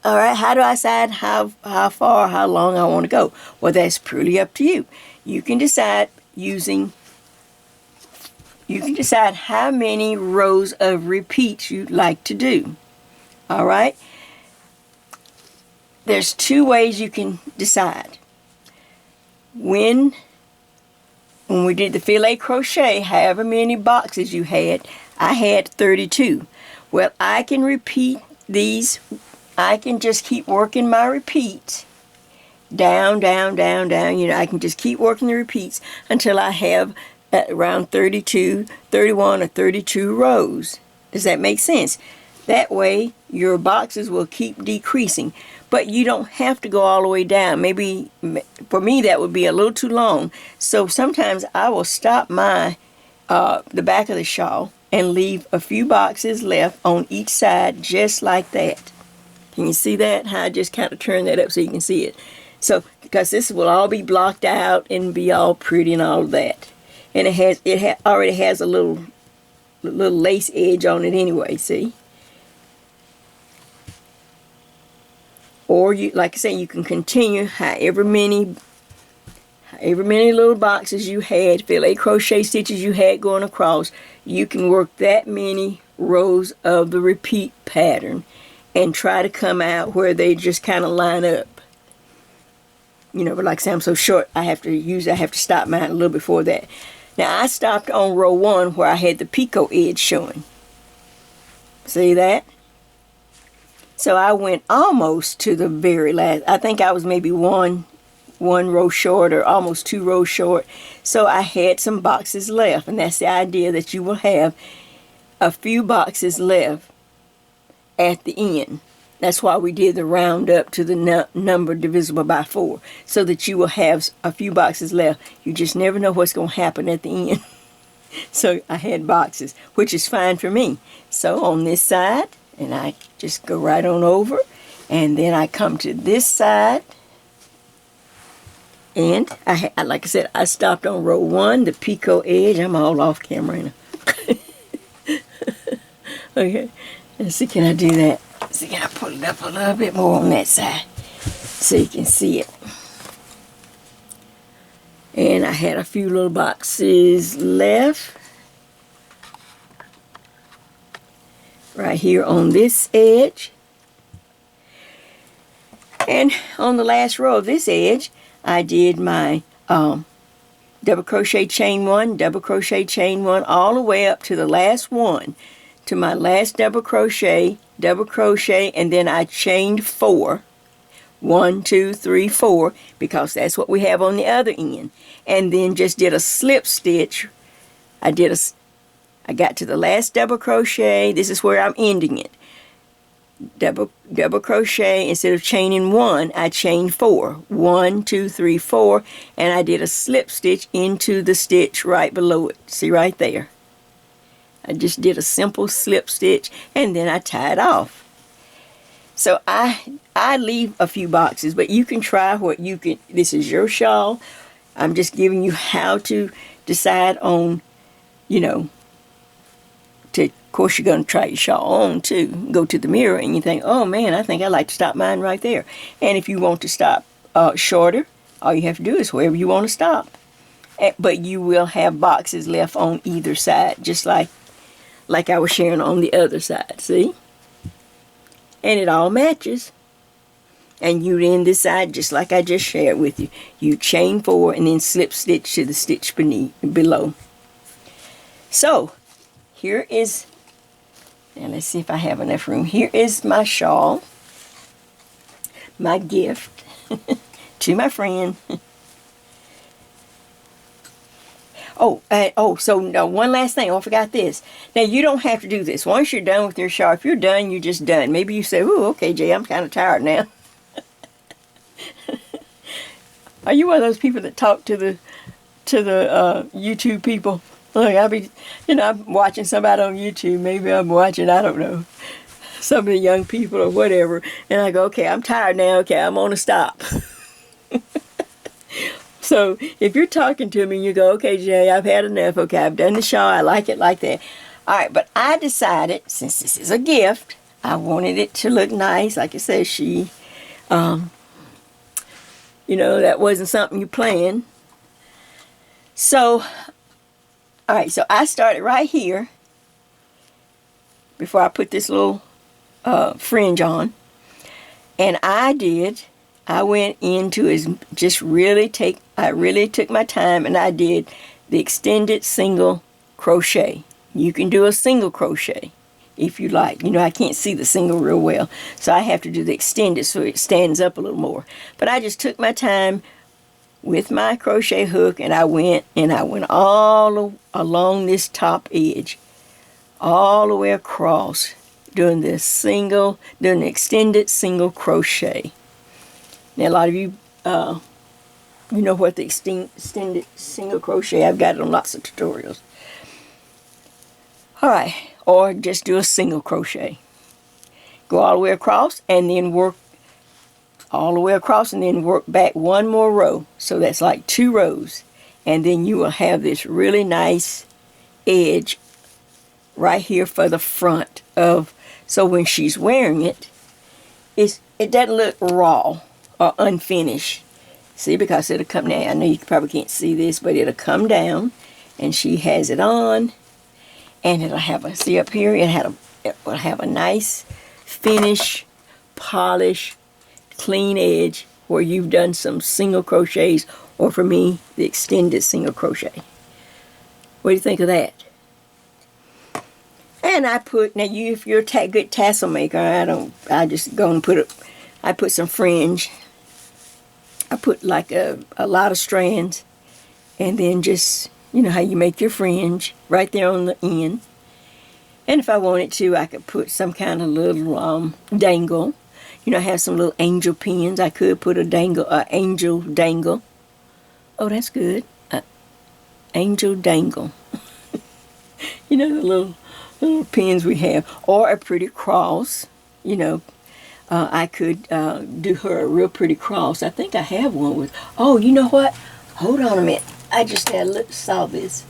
alright, how do I decide how far, how long I want to go? Well, that's pretty up to you. You can decide how many rows of repeats you'd like to do. Alright? There's 2 ways you can decide. When we did the filet crochet, however many boxes you had, I had 32. Well, I can repeat these. I can just keep working my repeats down, down, down, down. I can just keep working the repeats until I have around 32, 31, or 32 rows. Does that make sense? That way, your boxes will keep decreasing. But you don't have to go all the way down. Maybe, for me, that would be a little too long. So sometimes I will stop the back of the shawl and leave a few boxes left on each side, just like that. Can you see that? How I just kind of turn that up so you can see it. So, because this will all be blocked out and be all pretty and all of that. And it already has a little lace edge on it anyway, see? Or, like I say, you can continue however many little boxes you had, filet crochet stitches you had going across, you can work that many rows of the repeat pattern and try to come out where they just kind of line up. But like I say, I'm so short, I have to stop mine a little before that. Now, I stopped on row 1 where I had the picot edge showing. See that? So I went almost to the very last. I think I was maybe one row short or almost 2 rows short. So I had some boxes left, and that's the idea, that you will have a few boxes left at the end. That's why we did the round up to the number divisible by 4, so that you will have a few boxes left. You just never know what's going to happen at the end. So I had boxes, which is fine for me. So on this side, and I just go right on over, and then I come to this side, and like I said, I stopped on row 1, the picot edge. I'm all off camera now. Okay, let's see, can I do that? See, can I pull it up a little bit more on that side so you can see it? And I had a few little boxes left right here on this edge. And on the last row of this edge, I did my double crochet chain 1, double crochet chain 1, all the way up to the last one, to my last double crochet, and then I chained 4. 1, 2, 3, 4, because that's what we have on the other end. And then just did a slip stitch. I got to the last double crochet. This is where I'm ending it. Double crochet, instead of chaining 1, I chained 4. 1, 2, 3, 4, and I did a slip stitch into the stitch right below it. See right there? I just did a simple slip stitch, and then I tied off. So I leave a few boxes, but you can try what you can. This is your shawl. I'm just giving you how to decide on, of course you're going to try your shawl on too. Go to the mirror and you think, oh man, I think I'd like to stop mine right there. And if you want to stop shorter, all you have to do is wherever you want to stop. But you will have boxes left on either side, just like I was sharing on the other side, see? And it all matches. And you end this side just like I just shared with you. You chain 4 and then slip stitch to the stitch below. So, here is, and let's see if I have enough room. Here is my shawl. my gift to my friend. So no, one last thing. Oh, I forgot this. Now, you don't have to do this. Once you're done with your shawl, if you're done, you're just done. Maybe you say, "Ooh, okay, Jay, I'm kind of tired now." Are you one of those people that talk to the YouTube people? Look, I'm watching somebody on YouTube. Maybe I'm watching, I don't know, some of the young people or whatever. And I go, okay, I'm tired now. Okay, I'm going to stop. So if you're talking to me and you go, okay, Jay, I've had enough. Okay, I've done the shawl. I like it like that. All right, but I decided, since this is a gift, I wanted it to look nice. Like I said, that wasn't something you planned. So, all right, so I started right here before I put this little fringe on. And I went into I really took my time and I did the extended single crochet. You can do a single crochet if you like. I can't see the single real well, so I have to do the extended so it stands up a little more. But I just took my time with my crochet hook and I went all along this top edge, all the way across, doing the extended single crochet. Now, a lot of you, you know what the extended single crochet, I've got it on lots of tutorials. All right, or just do a single crochet. Go all the way across and then work all the way across and then work back one more row. So that's like 2 rows. And then you will have this really nice edge right here for the front of, so when she's wearing it, it doesn't look raw or unfinished. See, because it'll come down. I know you probably can't see this, but it'll come down and she has it on and it'll have see up here, it will have a nice finish, polish, clean edge where you've done some single crochets, or for me, the extended single crochet. What do you think of that? And I put, now if you're a good tassel maker, I just go and I put some fringe. I put like a lot of strands, and then just, how you make your fringe right there on the end. And if I wanted to, I could put some kind of little dangle. I have some little angel pins. I could put angel dangle. Oh, that's good. Angel dangle. The little pins we have. Or a pretty cross. I could do her a real pretty cross. I think I have one with, oh, you know what? Hold on a minute. I just saw this.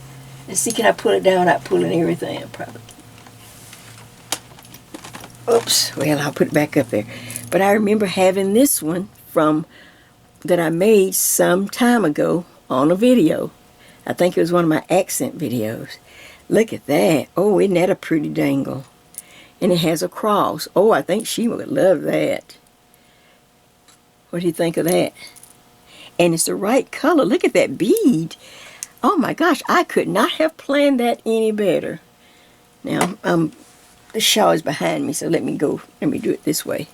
Let's see, can I pull it down without pulling everything? I probably can. Oops. Well, I'll put it back up there. But I remember having this one that I made some time ago on a video. I think it was one of my accent videos. Look at that. Oh, isn't that a pretty dangle? And it has a cross. Oh, I think she would love that. What do you think of that? And it's the right color. Look at that bead. Oh my gosh, I could not have planned that any better. Now, the shawl is behind me, so let me do it this way.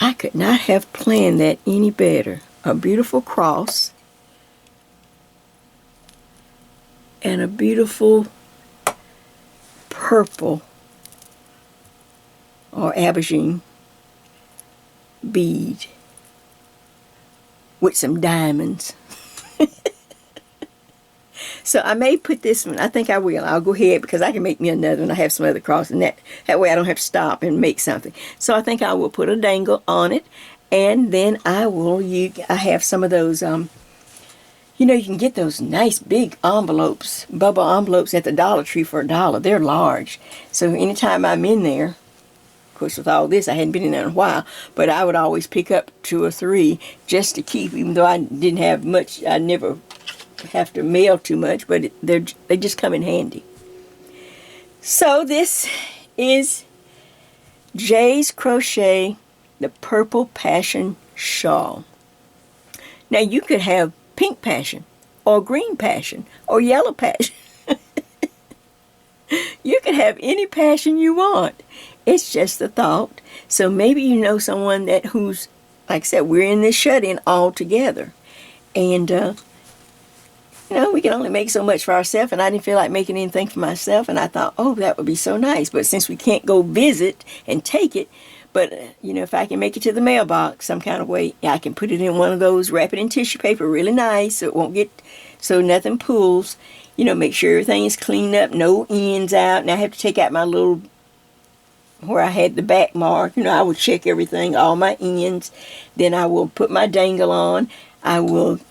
I could not have planned that any better. A beautiful cross and a beautiful purple or aubergine bead with some diamonds. So I may put this one, I think I will. I'll go ahead because I can make me another one. I have some other crosses, and that way I don't have to stop and make something. So I think I will put a dangle on it, and then I have some of those, you can get those nice big envelopes, bubble envelopes at the Dollar Tree for $1. They're large. So anytime I'm in there, of course with all this, I hadn't been in there in a while, but I would always pick up 2 or 3 just to keep, even though I didn't have much, I never have to mail too much, but they just come in handy. So this is Jay's Crochet, the Purple Passion Shawl. Now you could have pink passion, or green passion, or yellow passion. You can have any passion you want. It's just a thought. So maybe you know someone who's like I said, we're in this shut-in all together. And, we can only make so much for ourselves, and I didn't feel like making anything for myself, and I thought, oh, that would be so nice. But since we can't go visit and take it, but, if I can make it to the mailbox some kind of way, I can put it in one of those, wrap it in tissue paper really nice so it won't get, so nothing pulls. Make sure everything is cleaned up, no ends out. And I have to take out my little, where I had the back mark. I will check everything, all my ends. Then I will put my dangle on. I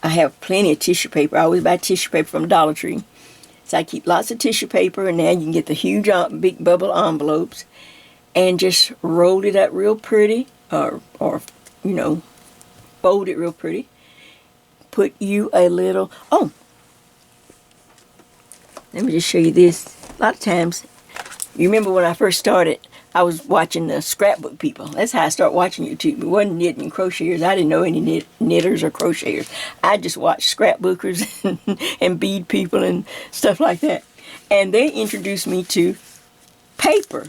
have plenty of tissue paper. I always buy tissue paper from Dollar Tree. So I keep lots of tissue paper, and now you can get the huge big bubble envelopes. And just roll it up real pretty, or fold it real pretty. Put you a little, let me just show you this. A lot of times, you remember when I first started, I was watching the scrapbook people. That's how I started watching YouTube. It wasn't knitting crocheters. I didn't know any knitters or crocheters. I just watched scrapbookers and bead people and stuff like that. And they introduced me to paper.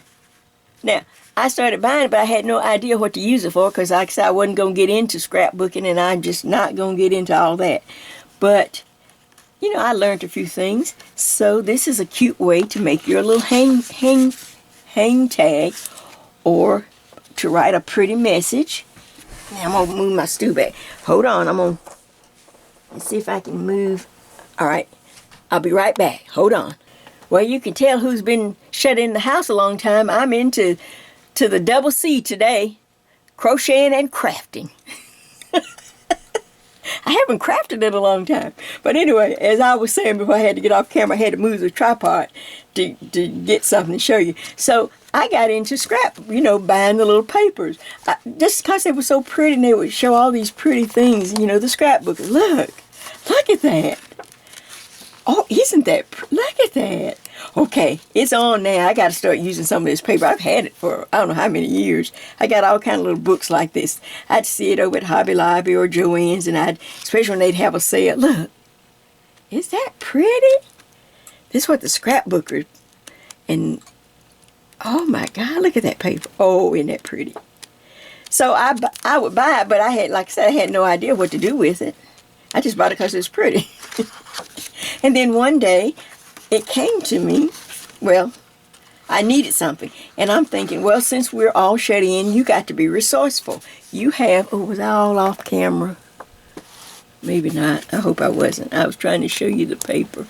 Now, I started buying it, but I had no idea what to use it for because, like I said, I wasn't going to get into scrapbooking, and I'm just not going to get into all that. But, I learned a few things. So this is a cute way to make your little hang tag, or to write a pretty message. Now I'm going to move my stool back. Hold on, I'm going to see if I can move. All right, I'll be right back. Hold on. Well, you can tell who's been shut in the house a long time. I'm into the double C today, crocheting and crafting. I haven't crafted in a long time. But anyway, as I was saying before I had to get off camera, I had to move the tripod to get something to show you. So I got into buying the little papers. Just because they were so pretty and they would show all these pretty things, the scrapbook. Look at that. Oh, isn't that, look at that. Okay, it's on now. I got to start using some of this paper. I've had it for I don't know how many years. I got all kind of little books like this. I'd see it over at Hobby Lobby or Joann's, and especially when they'd have a sale. Look, is that pretty? This is what the scrapbookers, and oh my God, look at that paper. Oh, isn't that pretty? So I would buy it, but I had, like I said, I had no idea what to do with it. I just bought it because it was pretty. And then one day, it came to me, well, I needed something. And I'm thinking, well, since we're all shut in, you got to be resourceful. You have, was I all off camera? Maybe not. I hope I wasn't. I was trying to show you the paper.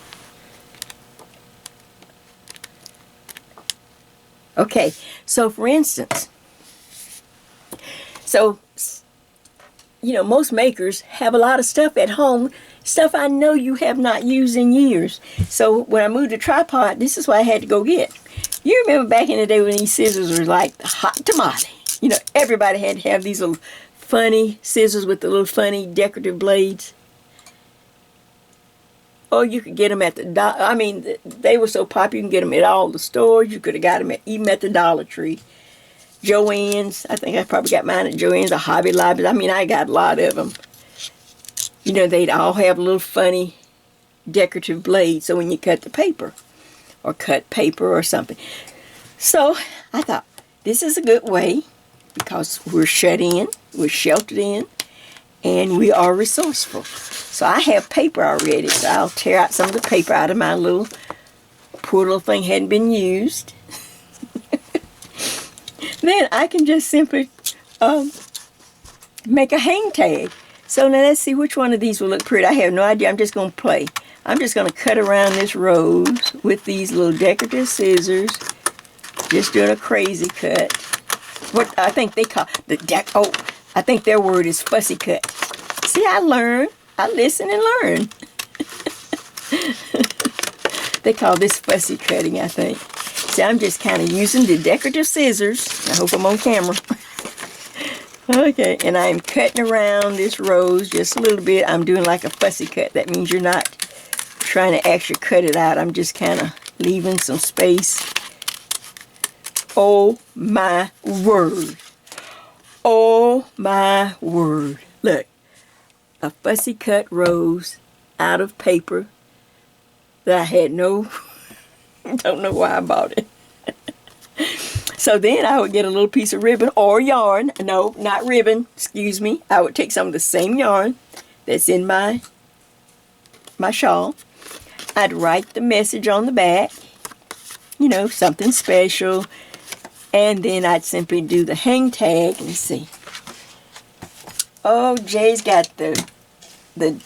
Okay, so for instance, most makers have a lot of stuff at home, stuff I know you have not used in years. So when I moved the tripod, this is what I had to go get. You remember back in the day when these scissors were like hot tamale. Everybody had to have these little funny scissors with the little funny decorative blades. Oh, you could get them at the, they were so popular, you can get them at all the stores. You could have got them even at the Dollar Tree. Joann's, I think I probably got mine at Joann's or Hobby Lobby. I got a lot of them. They'd all have little funny decorative blades, so when you cut the paper, or cut paper or something. So I thought, this is a good way, because we're shut in, we're sheltered in, and we are resourceful. So I have paper already, so I'll tear out some of the paper out of my poor little thing hadn't been used. Then I can just simply make a hang tag. So now let's see which one of these will look pretty. I have no idea. I'm just going to play. I'm just going to cut around this rose with these little decorative scissors. Just doing a crazy cut. What I think they call I think their word is fussy cut. See, I learn. I listen and learn. They call this fussy cutting, I think. See, I'm just kind of using the decorative scissors. I hope I'm on camera. Okay, and I'm cutting around this rose just a little bit. I'm doing like a fussy cut. That means you're not trying to actually cut it out. I'm just kind of leaving some space. Oh my word. Oh my word. Look, a fussy cut rose out of paper that I had don't know why I bought it. So then I would get a little piece of ribbon or yarn. No, not ribbon, excuse me. I would take some of the same yarn that's in my shawl. I'd write the message on the back, you know, something special. And then I'd simply do the hang tag. Let's see. Oh, Jay's got the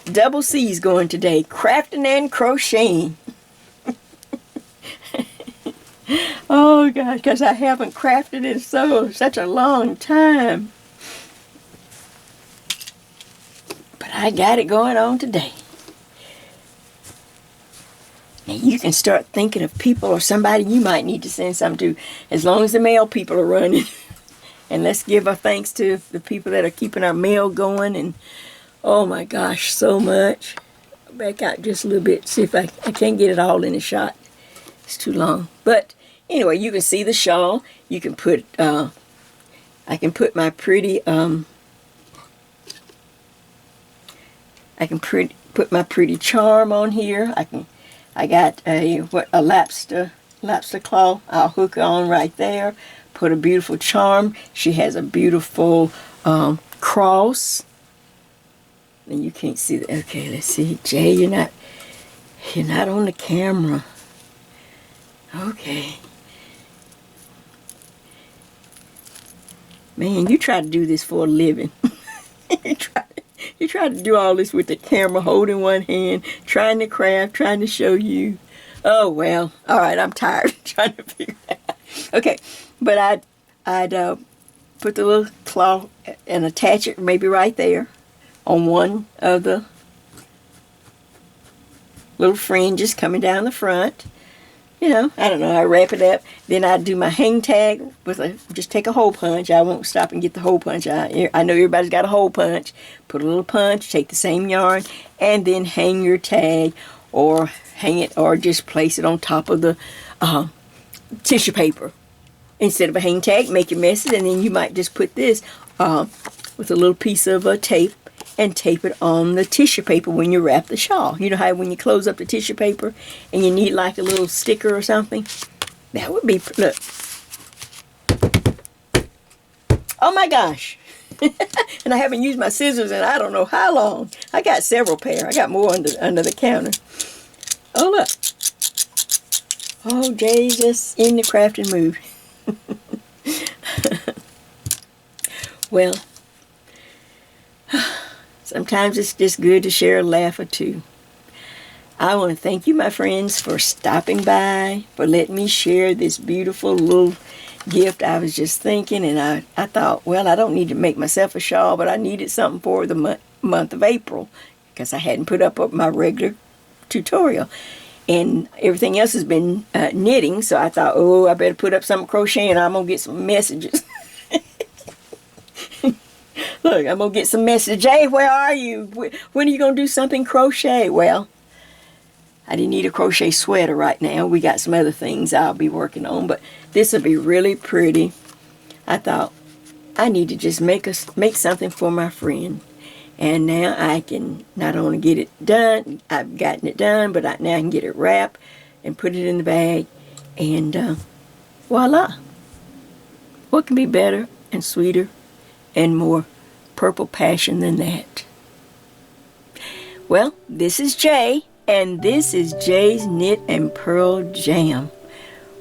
double C's going today. Crafting and crocheting. Oh, gosh, because I haven't crafted in such a long time. But I got it going on today. Now, you can start thinking of people or somebody you might need to send something to, as long as the mail people are running. And let's give our thanks to the people that are keeping our mail going. And, oh, my gosh, so much. Back out just a little bit. See if I can't get it all in a shot. It's too long. But anyway, you can see the shawl. You can put, I can put my pretty, put my pretty charm on here. I got a lobster claw. I'll hook on right there. Put a beautiful charm. She has a beautiful cross. And you can't see that. Okay, let's see. Jay, you're not on the camera. Okay. Man, you try to do this for a living. You try to do all this with the camera, holding one hand, trying to craft, trying to show you. Oh, well. All right, I'm tired trying to figure it out. Okay, but I'd put the little claw and attach it maybe right there on one of the little fringes coming down the front. You know, I don't know, I wrap it up. Then I do my hang tag with just take a hole punch. I won't stop and get the hole punch out. I know everybody's got a hole punch. Put a little punch, take the same yarn, and then hang your tag, or hang it, or just place it on top of the tissue paper. Instead of a hang tag, make your message, and then you might just put this with a little piece of tape, and tape it on the tissue paper when you wrap the shawl. You know how when you close up the tissue paper and you need like a little sticker or something? That would be, look. Oh my gosh. And I haven't used my scissors in I don't know how long. I got several pair. I got more under the counter. Oh look. Oh, Jay's just in the crafting mood. Well, sometimes it's just good to share a laugh or two. I want to thank you, my friends, for stopping by, for letting me share this beautiful little gift. I was just thinking, and I thought, well, I don't need to make myself a shawl, but I needed something for the month of April, because I hadn't put up my regular tutorial. And everything else has been knitting, so I thought, oh, I better put up some crochet, and I'm going to get some messages. Look, I'm going to get some messages. Jay, where are you? When are you going to do something crochet? Well, I didn't need a crochet sweater right now. We got some other things I'll be working on, but this will be really pretty. I thought I need to just make something for my friend. And now I can not only get it done, I've gotten it done, but now I can get it wrapped and put it in the bag. And voila. What can be better and sweeter and more purple passion than that? Well, this is Jay, and this is Jay's Knit and Purl Jam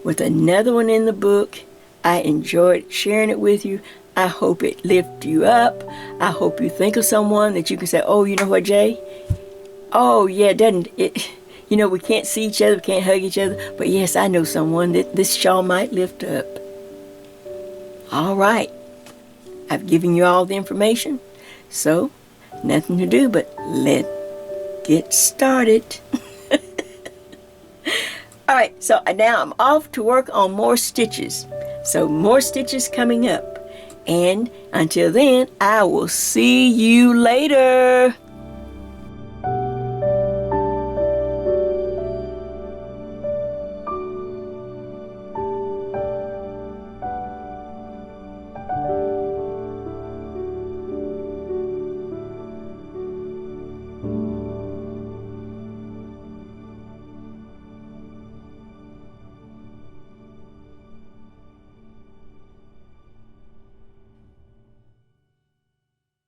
with another one in the book. I enjoyed sharing it with you. I hope it lifts you up. I hope you think of someone that you can say, oh, you know what, Jay? Oh, yeah, doesn't it? You know, we can't see each other, we can't hug each other, but yes, I know someone that this shawl might lift up. All right. I've given you all the information, so nothing to do but let's get started. All right, so now I'm off to work on more stitches. So more stitches coming up. And until then, I will see you later.